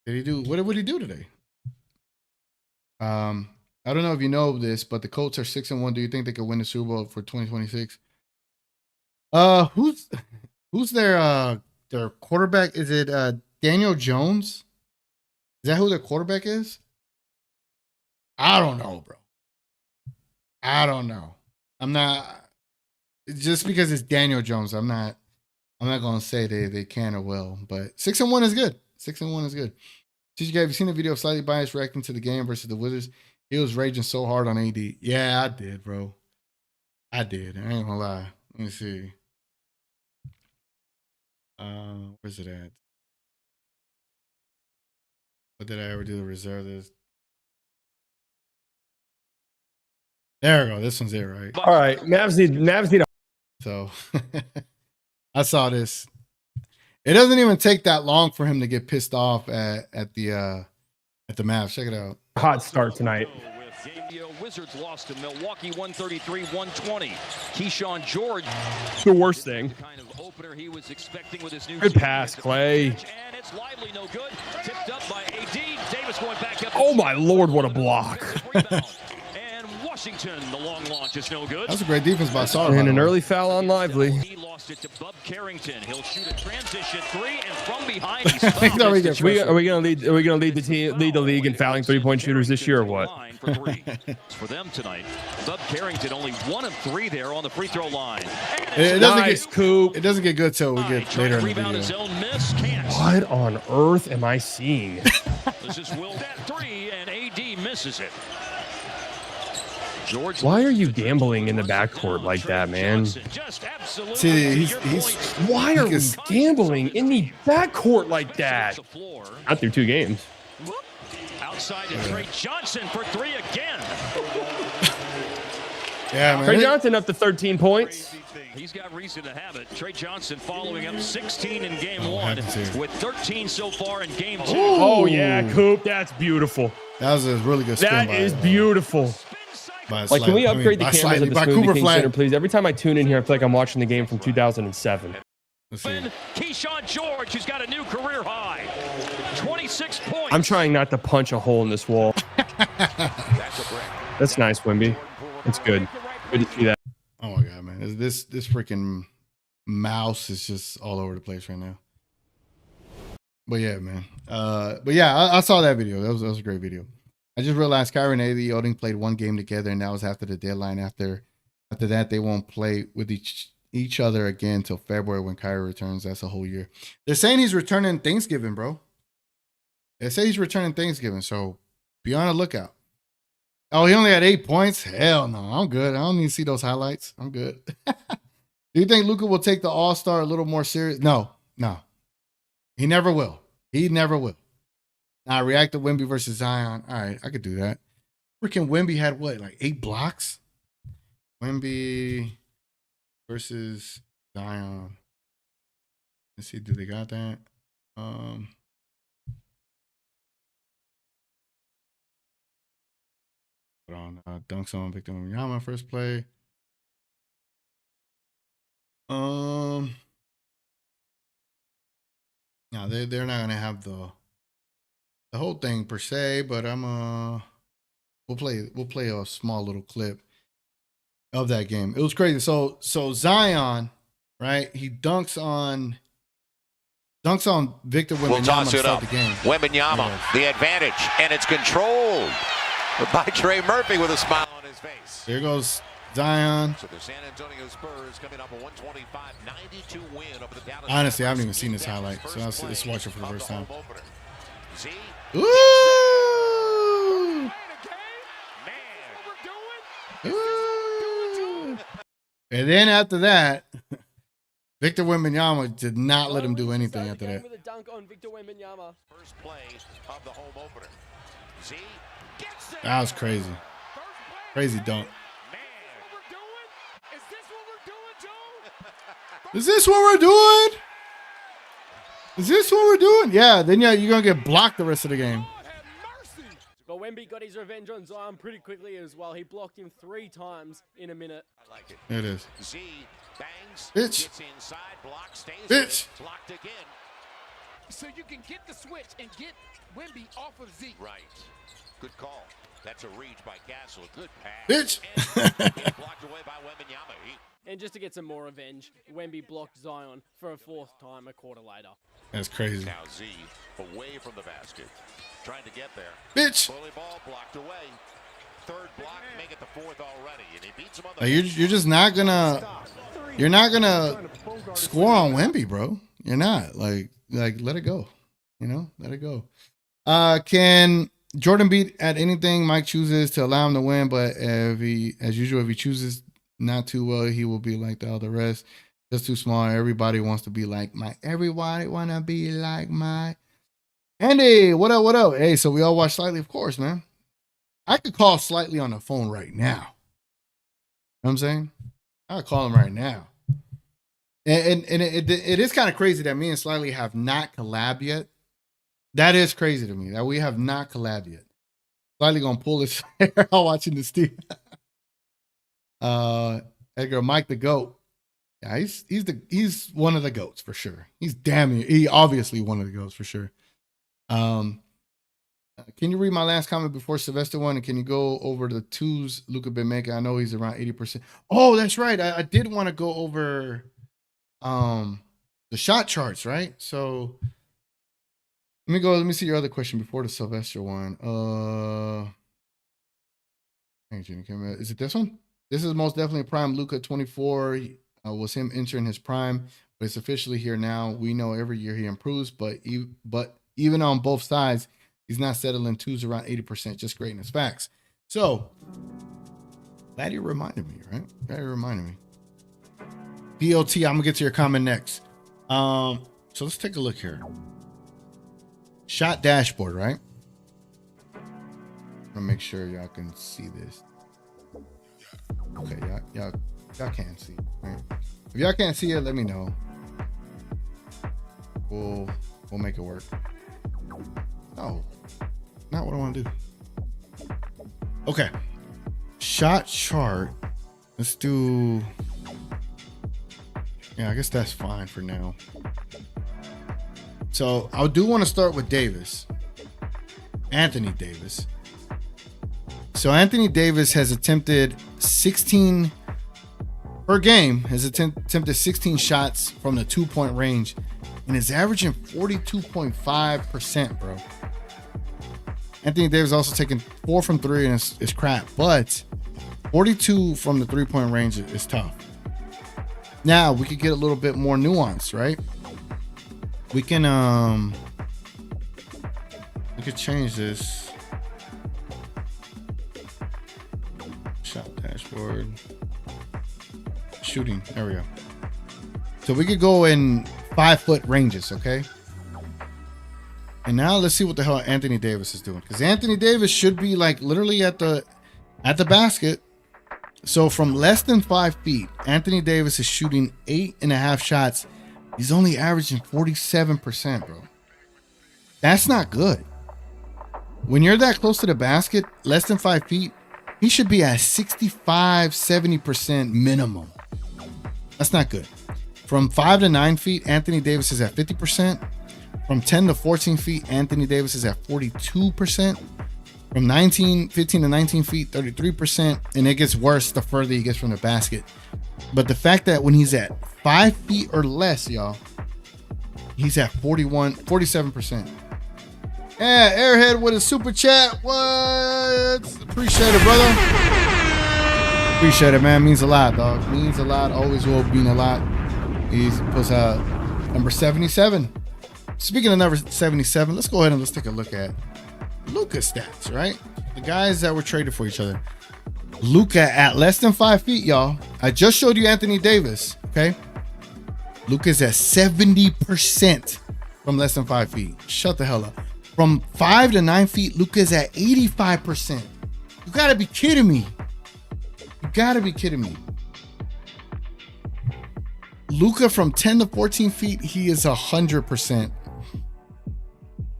Did he do what did he do today? I don't know if you know this, but the Colts are 6-1. Do you think they could win the Super Bowl for 2026? Who's their quarterback? Is it Daniel Jones? Is that who their quarterback is? I don't know, bro. I don't know. I'm not just because it's Daniel Jones. I'm not gonna say they can or will, but 6-1 is good. 6-1 is good. TJ, have you seen the video of Slightly Biased reacting to the game versus the Wizards? He was raging so hard on AD. Yeah, I did, bro. I did. I ain't gonna lie. Let me see. Where's it at? What did I ever do to reserve this? There we go. This one's it, right? All right. Mavs need So I saw this. It doesn't even take that long for him to get pissed off at the Mavs. Check it out. hot start tonight. Wizards lost to Milwaukee 133-120. Keyshawn George, The worst thing. the kind of opener he was expecting with his new Good pass, Clay. And it's lively, no good. Tipped up by AD. Davis going back up. Oh my Lord, what a block. And Washington, the long launch is no good. That's a great defense by Sarr. And an early foul on Lively. He lost it to Bub Carrington. He'll shoot a transition three, and from behind he's Are we gonna lead the league in fouling 3-point shooters this year or what? For them tonight, Bub Carrington only 1 of 3 there on the free throw line. It doesn't get good till we get later in the Rebound his video. own miss. Can't. What on earth am I seeing? This is Will at 3, and AD misses it. George, Why are you gambling in the backcourt like that, man? See, Why are we gambling in the backcourt like that? Not through 2 games. Outside to Trey Johnson for 3 again. Yeah, man. Trey Johnson up to 13 points. He's got reason to have it. Trey Johnson following up 16 in game 1 with 13 so far in game 2. Oh yeah, Coop, that's beautiful. That was a really good spin. That is beautiful. Like, can we upgrade the cameras at the Smoothie King Center, please? Every time I tune in here, I feel like I'm watching the game from 2007. Keyshawn George, who's got a new career high. 26 points. I'm trying not to punch a hole in this wall. That's nice, Wimby. That's good. Good to see that. Oh my god, man! This freaking mouse is just all over the place right now. But yeah, man. But yeah, I saw that video. That was a great video. I just realized Kyrie and AD Oding played 1 game together, and that was after the deadline. After that, they won't play with each other again until February when Kyrie returns. That's a whole year. They're saying he's returning Thanksgiving, bro. They say he's returning Thanksgiving, so be on the lookout. Oh, he only had 8 points? Hell no, I'm good. I don't need to see those highlights. I'm good. Do you think Luka will take the All-Star a little more serious? No. He never will. He never will. Now, react to Wemby versus Zion. All right, I could do that. Freaking Wemby had what, like 8 blocks? Wemby versus Zion. Let's see, do they got that? Hold on, dunks on Victor Wembanyama first play. Now they're not gonna have the whole thing per se, but we'll play a small little clip. of that game. It was crazy. So Zion, right? He dunks on Victor Wembanyama. We'll toss it to up. start the game. Wembanyama, the advantage, and it's controlled by Trey Murphy with a smile on his face. There goes Zion. So the San Antonio Spurs coming up a 125-92 win over the Dallas. Honestly, I haven't even seen this highlight, so let's watch it for the first time. Ooh! Ooh! And then after that, Victor Wembanyama did not let him do anything after that. With a dunk on Victor Wembanyama. First play of the home opener. Z gets it. That was crazy. Crazy dunk. Is this what we're doing? Is this what we're doing? Yeah, then you're going to get blocked the rest of the game. But Wemby got his revenge on Zion pretty quickly as well. He blocked him 3 times in a minute. I like it. It is. Z bangs. Bitch. Gets inside, block, stays Bitch. With it, blocked again. So you can get the switch and get Wemby off of Z. Right. Good call. That's a reach by Castle. Good pass. Bitch. And blocked away by Wembanyama. And just to get some more revenge, Wemby blocked Zion for a 4th time a quarter later. That's crazy. Now Z away from the basket. Trying to get there. Bitch. Bully ball blocked away. 3rd block, make it the 4th already. And he beats him on the Like you're just not gonna score on Wemby, bro. You're not. Like let it go. You know, let it go. Can Jordan beat at anything Mike chooses to allow him to win, but if he chooses not too well, he will be like the other rest. Just too small. Everybody wants to be like Mike. Everybody wanna be like Mike. Andy, what up? What up? Hey, so we all watch Slightly, of course, man. I could call Slightly on the phone right now. You know what I'm saying? I'll call him right now. And it is kind of crazy that me and Slightly have not collabed yet. That is crazy to me that we have not collabed yet. Slightly gonna pull his hair out watching the Steve. Edgar, Mike the GOAT. Yeah, he's one of the GOATs for sure. He's he obviously one of the GOATs for sure. Can you read my last comment before Sylvester one? And can you go over the twos Luka been making? I know he's around 80%. Oh, that's right. I did want to go over the shot charts, right? So let me see your other question before the Sylvester one. Is it this one? This is most definitely prime Luka 24. Was him entering his prime, but it's officially here now. We know every year he improves, but even on both sides, he's not settling twos around 80%. Just greatness. Facts. So glad you reminded me, right? Glad you reminded me. BOT, I'm gonna get to your comment next. So let's take a look here. Shot dashboard, right? I'm gonna make sure y'all can see this. Okay, y'all can't see. Right? If y'all can't see it, let me know. We'll make it work. No, not what I want to do. Okay, shot chart. Let's do. Yeah, I guess that's fine for now. So I do want to start with Davis, Anthony Davis. So Anthony Davis has attempted 16 per game, has attempted 16 shots from the 2-point range and is averaging 42.5%, bro. Anthony Davis also taken 4 from 3 and it's crap, but 42 from the 3-point range is tough. Now we could get a little bit more nuance, right? We could change this. Shot dashboard. Shooting. There we go. So we could go in 5-foot ranges, okay? And now let's see what the hell Anthony Davis is doing. Because Anthony Davis should be like literally at the basket. So from less than 5 feet, Anthony Davis is shooting 8.5 shots. He's only averaging 47%, bro. That's not good. When you're that close to the basket, less than 5 feet, he should be at 65-70% minimum. That's not good. From 5 to 9 feet, Anthony Davis is at 50%. From 10 to 14 feet, Anthony Davis is at 42%. From 15 to 19 feet, 33%. And it gets worse the further he gets from the basket. But the fact that when he's at 5 feet or less, y'all, he's at 47%. Yeah, Airhead with a super chat. What? Appreciate it, brother. Appreciate it, man. Means a lot, dog. Means a lot. Always will mean a lot. He puts out number 77. Speaking of number 77, let's go ahead and let's take a look at Luka's stats, right? The guys that were traded for each other. Luka at less than 5 feet, y'all. I just showed you Anthony Davis, okay? Luka's at 70% from less than 5 feet. Shut the hell up. From 5 to 9 feet, Luka's at 85%. You gotta be kidding me. You gotta be kidding me. Luka from 10 to 14 feet, he is 100%.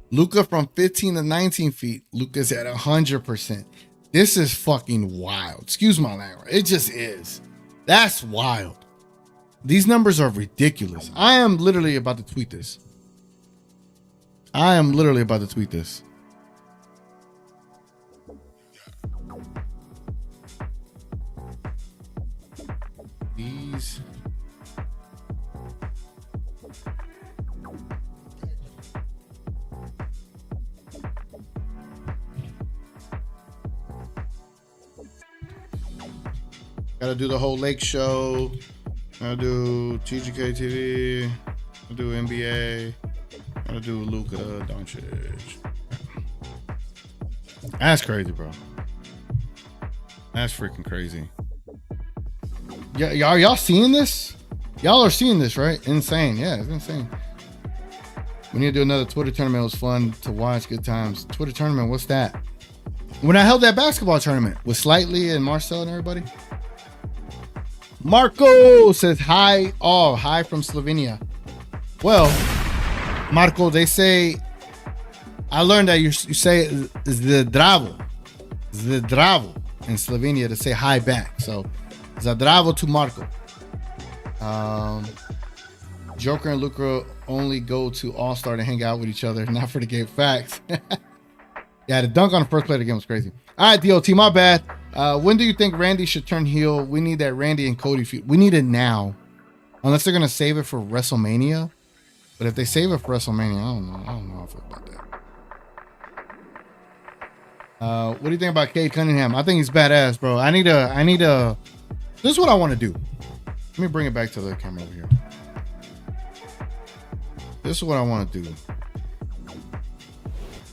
Luka from 15 to 19 feet, Luka's at 100%. This is fucking wild. Excuse my language. It just is. That's wild. These numbers are ridiculous. I am literally about to tweet this. These. Gotta do the whole Lake show. Gotta do TGK TV. Gotta do NBA. Gotta do Luka Doncic. That's crazy, bro. That's freaking crazy. Yeah, y'all seeing this? Y'all are seeing this, right? Insane. Yeah, it's insane. We need to do another Twitter tournament. It was fun to watch. Good times. Twitter tournament, what's that? When I held that basketball tournament with Slightly and Marcel and everybody. Marco says hi. Oh, hi from Slovenia. Well, Marco, they say, I learned that you say zdravo in Slovenia to say hi back. So zdravo to Marco. Joker and Luka only go to All-Star to hang out with each other, not for the game. Facts. Yeah, the dunk on the first play of the game was crazy. All right, DOT, my bad. When do you think Randy should turn heel? We need that Randy and Cody feud. We need it now. Unless they're going to save it for WrestleMania. But if they save it for WrestleMania, I don't know about that. What do you think about Cade Cunningham? I think he's badass, bro. I need a. This is what I want to do. Let me bring it back to the camera over here. This is what I want to do.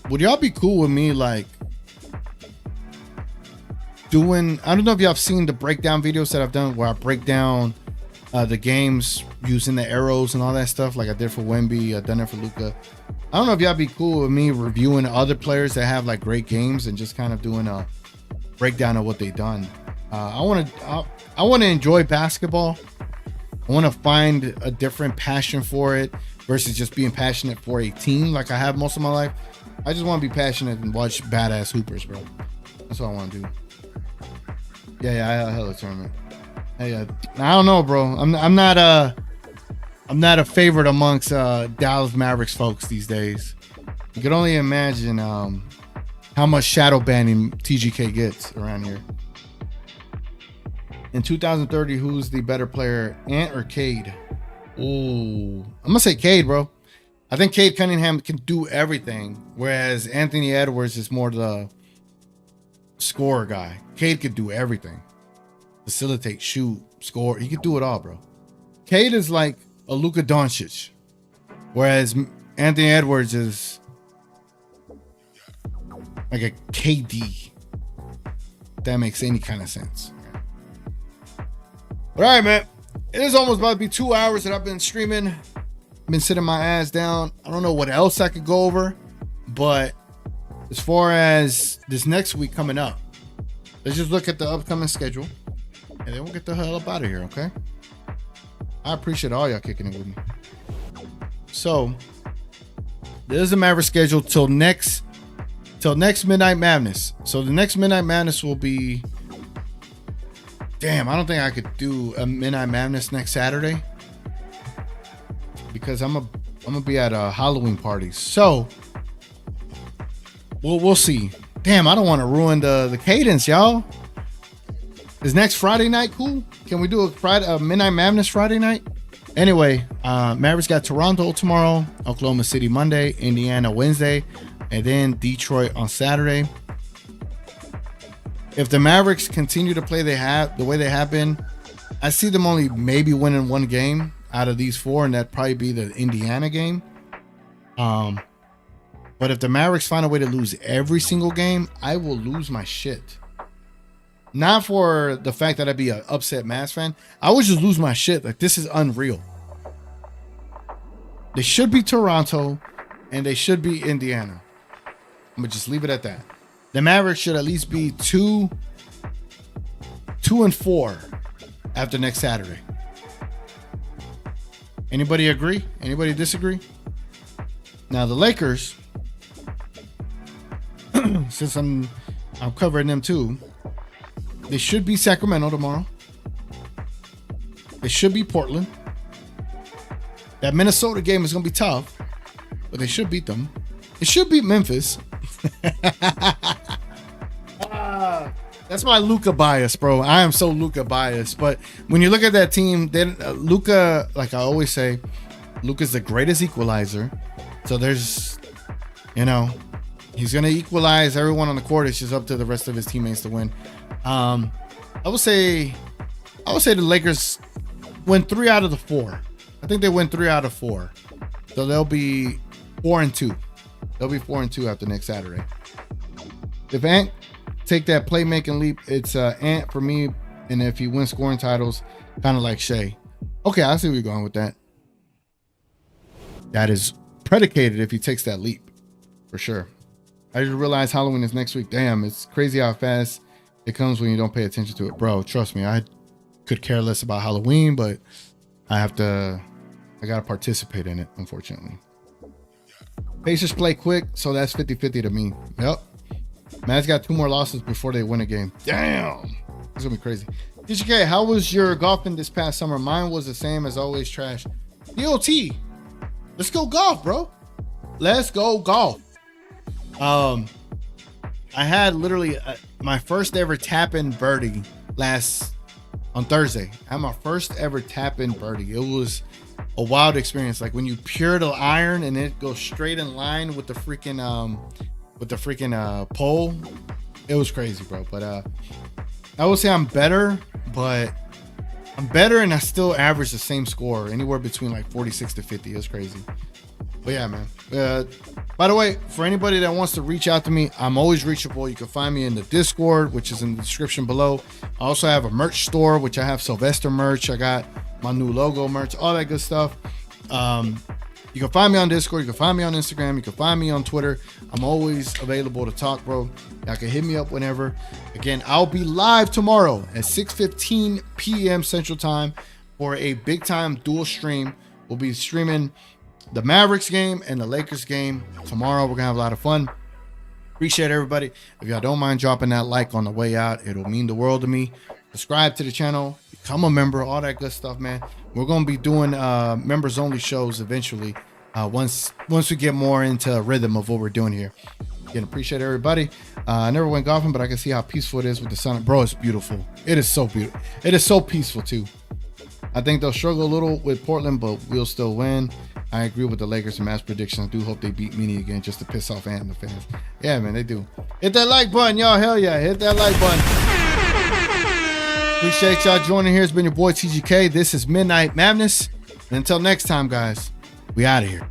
Would y'all be cool with me, like, doing, I don't know if y'all have seen the breakdown videos that I've done where I break down the games using the arrows and all that stuff, like I did for Wemby, I've done it for Luka. I don't know if y'all be cool with me reviewing other players that have like great games and just kind of doing a breakdown of what they've done. I want to enjoy basketball. I want to find a different passion for it versus just being passionate for a team like I have most of my life. I just want to be passionate and watch badass hoopers, bro. That's what I want to do. Yeah, I held a tournament. Hey, I don't know, bro. I'm not a favorite amongst Dallas Mavericks folks these days. You can only imagine how much shadow banning TGK gets around here. In 2030, who's the better player, Ant or Cade? Ooh, I'm gonna say Cade, bro. I think Cade Cunningham can do everything, whereas Anthony Edwards is more the scorer guy. Cade could do everything. Facilitate, shoot, score. He could do it all, bro. Cade is like a Luka Doncic, whereas Anthony Edwards is like a KD. If that makes any kind of sense. All right, man. It is almost about to be 2 hours that I've been streaming. Been sitting my ass down. I don't know what else I could go over, but as far as this next week coming up, let's just look at the upcoming schedule and then we'll get the hell up out of here, okay? I appreciate all y'all kicking it with me. So there's the Maverick schedule till next Midnight Mavness. So the next Midnight Mavness will be, damn, I don't think I could do a Midnight Mavness next Saturday because I'm gonna be at a Halloween party. So we'll see. Damn, I don't want to ruin the cadence, y'all. Is next Friday night cool? Can we do a Midnight Mavness Friday night? Anyway, Mavericks got Toronto tomorrow, Oklahoma City Monday, Indiana Wednesday, and then Detroit on Saturday. If the Mavericks continue to play the way they have been, I see them only maybe winning one game out of these 4, and that'd probably be the Indiana game. But if the Mavericks find a way to lose every single game, I will lose my shit. Not for the fact that I'd be an upset Mavs fan. I would just lose my shit. Like, this is unreal. They should be Toronto, and they should be Indiana. I'm gonna just leave it at that. The Mavericks should at least be 2-4 after next Saturday. Anybody agree? Anybody disagree? Now the Lakers, since I'm covering them too, they should be Sacramento tomorrow. They should be Portland. That Minnesota game is gonna be tough, but they should beat them. It should beat Memphis. That's my Luka bias, bro. I am so Luka biased. But when you look at that team, then Luka, like I always say, Luka's the greatest equalizer. So there's, he's gonna equalize everyone on the court. It's just up to the rest of his teammates to win. I would say the Lakers win 3 out of the 4. I think they win 3 out of 4. So they'll be 4-2. They'll be 4-2 after next Saturday. If Ant take that playmaking leap, it's Ant for me. And if he wins scoring titles, kind of like Shea. Okay, I see where you're going with that. That is predicated if he takes that leap, for sure. I just realized Halloween is next week. Damn, it's crazy how fast it comes when you don't pay attention to it. Bro, trust me, I could care less about Halloween, but I gotta participate in it, unfortunately. Pacers play quick, so that's 50-50 to me. Yep. Mavs got 2 more losses before they win a game. Damn. It's gonna be crazy. TGK, how was your golfing this past summer? Mine was the same as always, trash. DOT, let's go golf, bro. Let's go golf. I had literally my first ever tap-in birdie on Thursday. I had my first ever tap-in birdie. It was a wild experience. Like when you pure the iron and it goes straight in line with the freaking pole. It was crazy, bro. But I would say I'm better and I still average the same score, anywhere between like 46 to 50. It's crazy. But yeah, man. By the way, for anybody that wants to reach out to me, I'm always reachable. You can find me in the Discord, which is in the description below. I also have a merch store, which I have Sylvester merch. I got my new logo merch, all that good stuff. You can find me on Discord. You can find me on Instagram. You can find me on Twitter. I'm always available to talk, bro. Y'all can hit me up whenever. Again, I'll be live tomorrow at 6:15 p.m. Central Time for a big time dual stream. We'll be streaming the Mavericks game and the Lakers game tomorrow. We're gonna have a lot of fun. Appreciate everybody. If y'all don't mind dropping that like on the way out, it'll mean the world to me. Subscribe to the channel, become a member, all that good stuff, man. We're gonna be doing members only shows eventually. Once we get more into a rhythm of what we're doing here. Again, appreciate everybody. I never went golfing, but I can see how peaceful it is with the sun. Bro, it's beautiful. It is so beautiful. It is so peaceful too. I think they'll struggle a little with Portland, but we'll still win. I agree with the Lakers and Mavs predictions. I do hope they beat Meanie again just to piss off Ant and the fans. Yeah, man, they do. Hit that like button, y'all. Hell yeah. Hit that like button. Appreciate y'all joining here. It's been your boy TGK. This is Midnight Mavness. And until next time, guys, we out of here.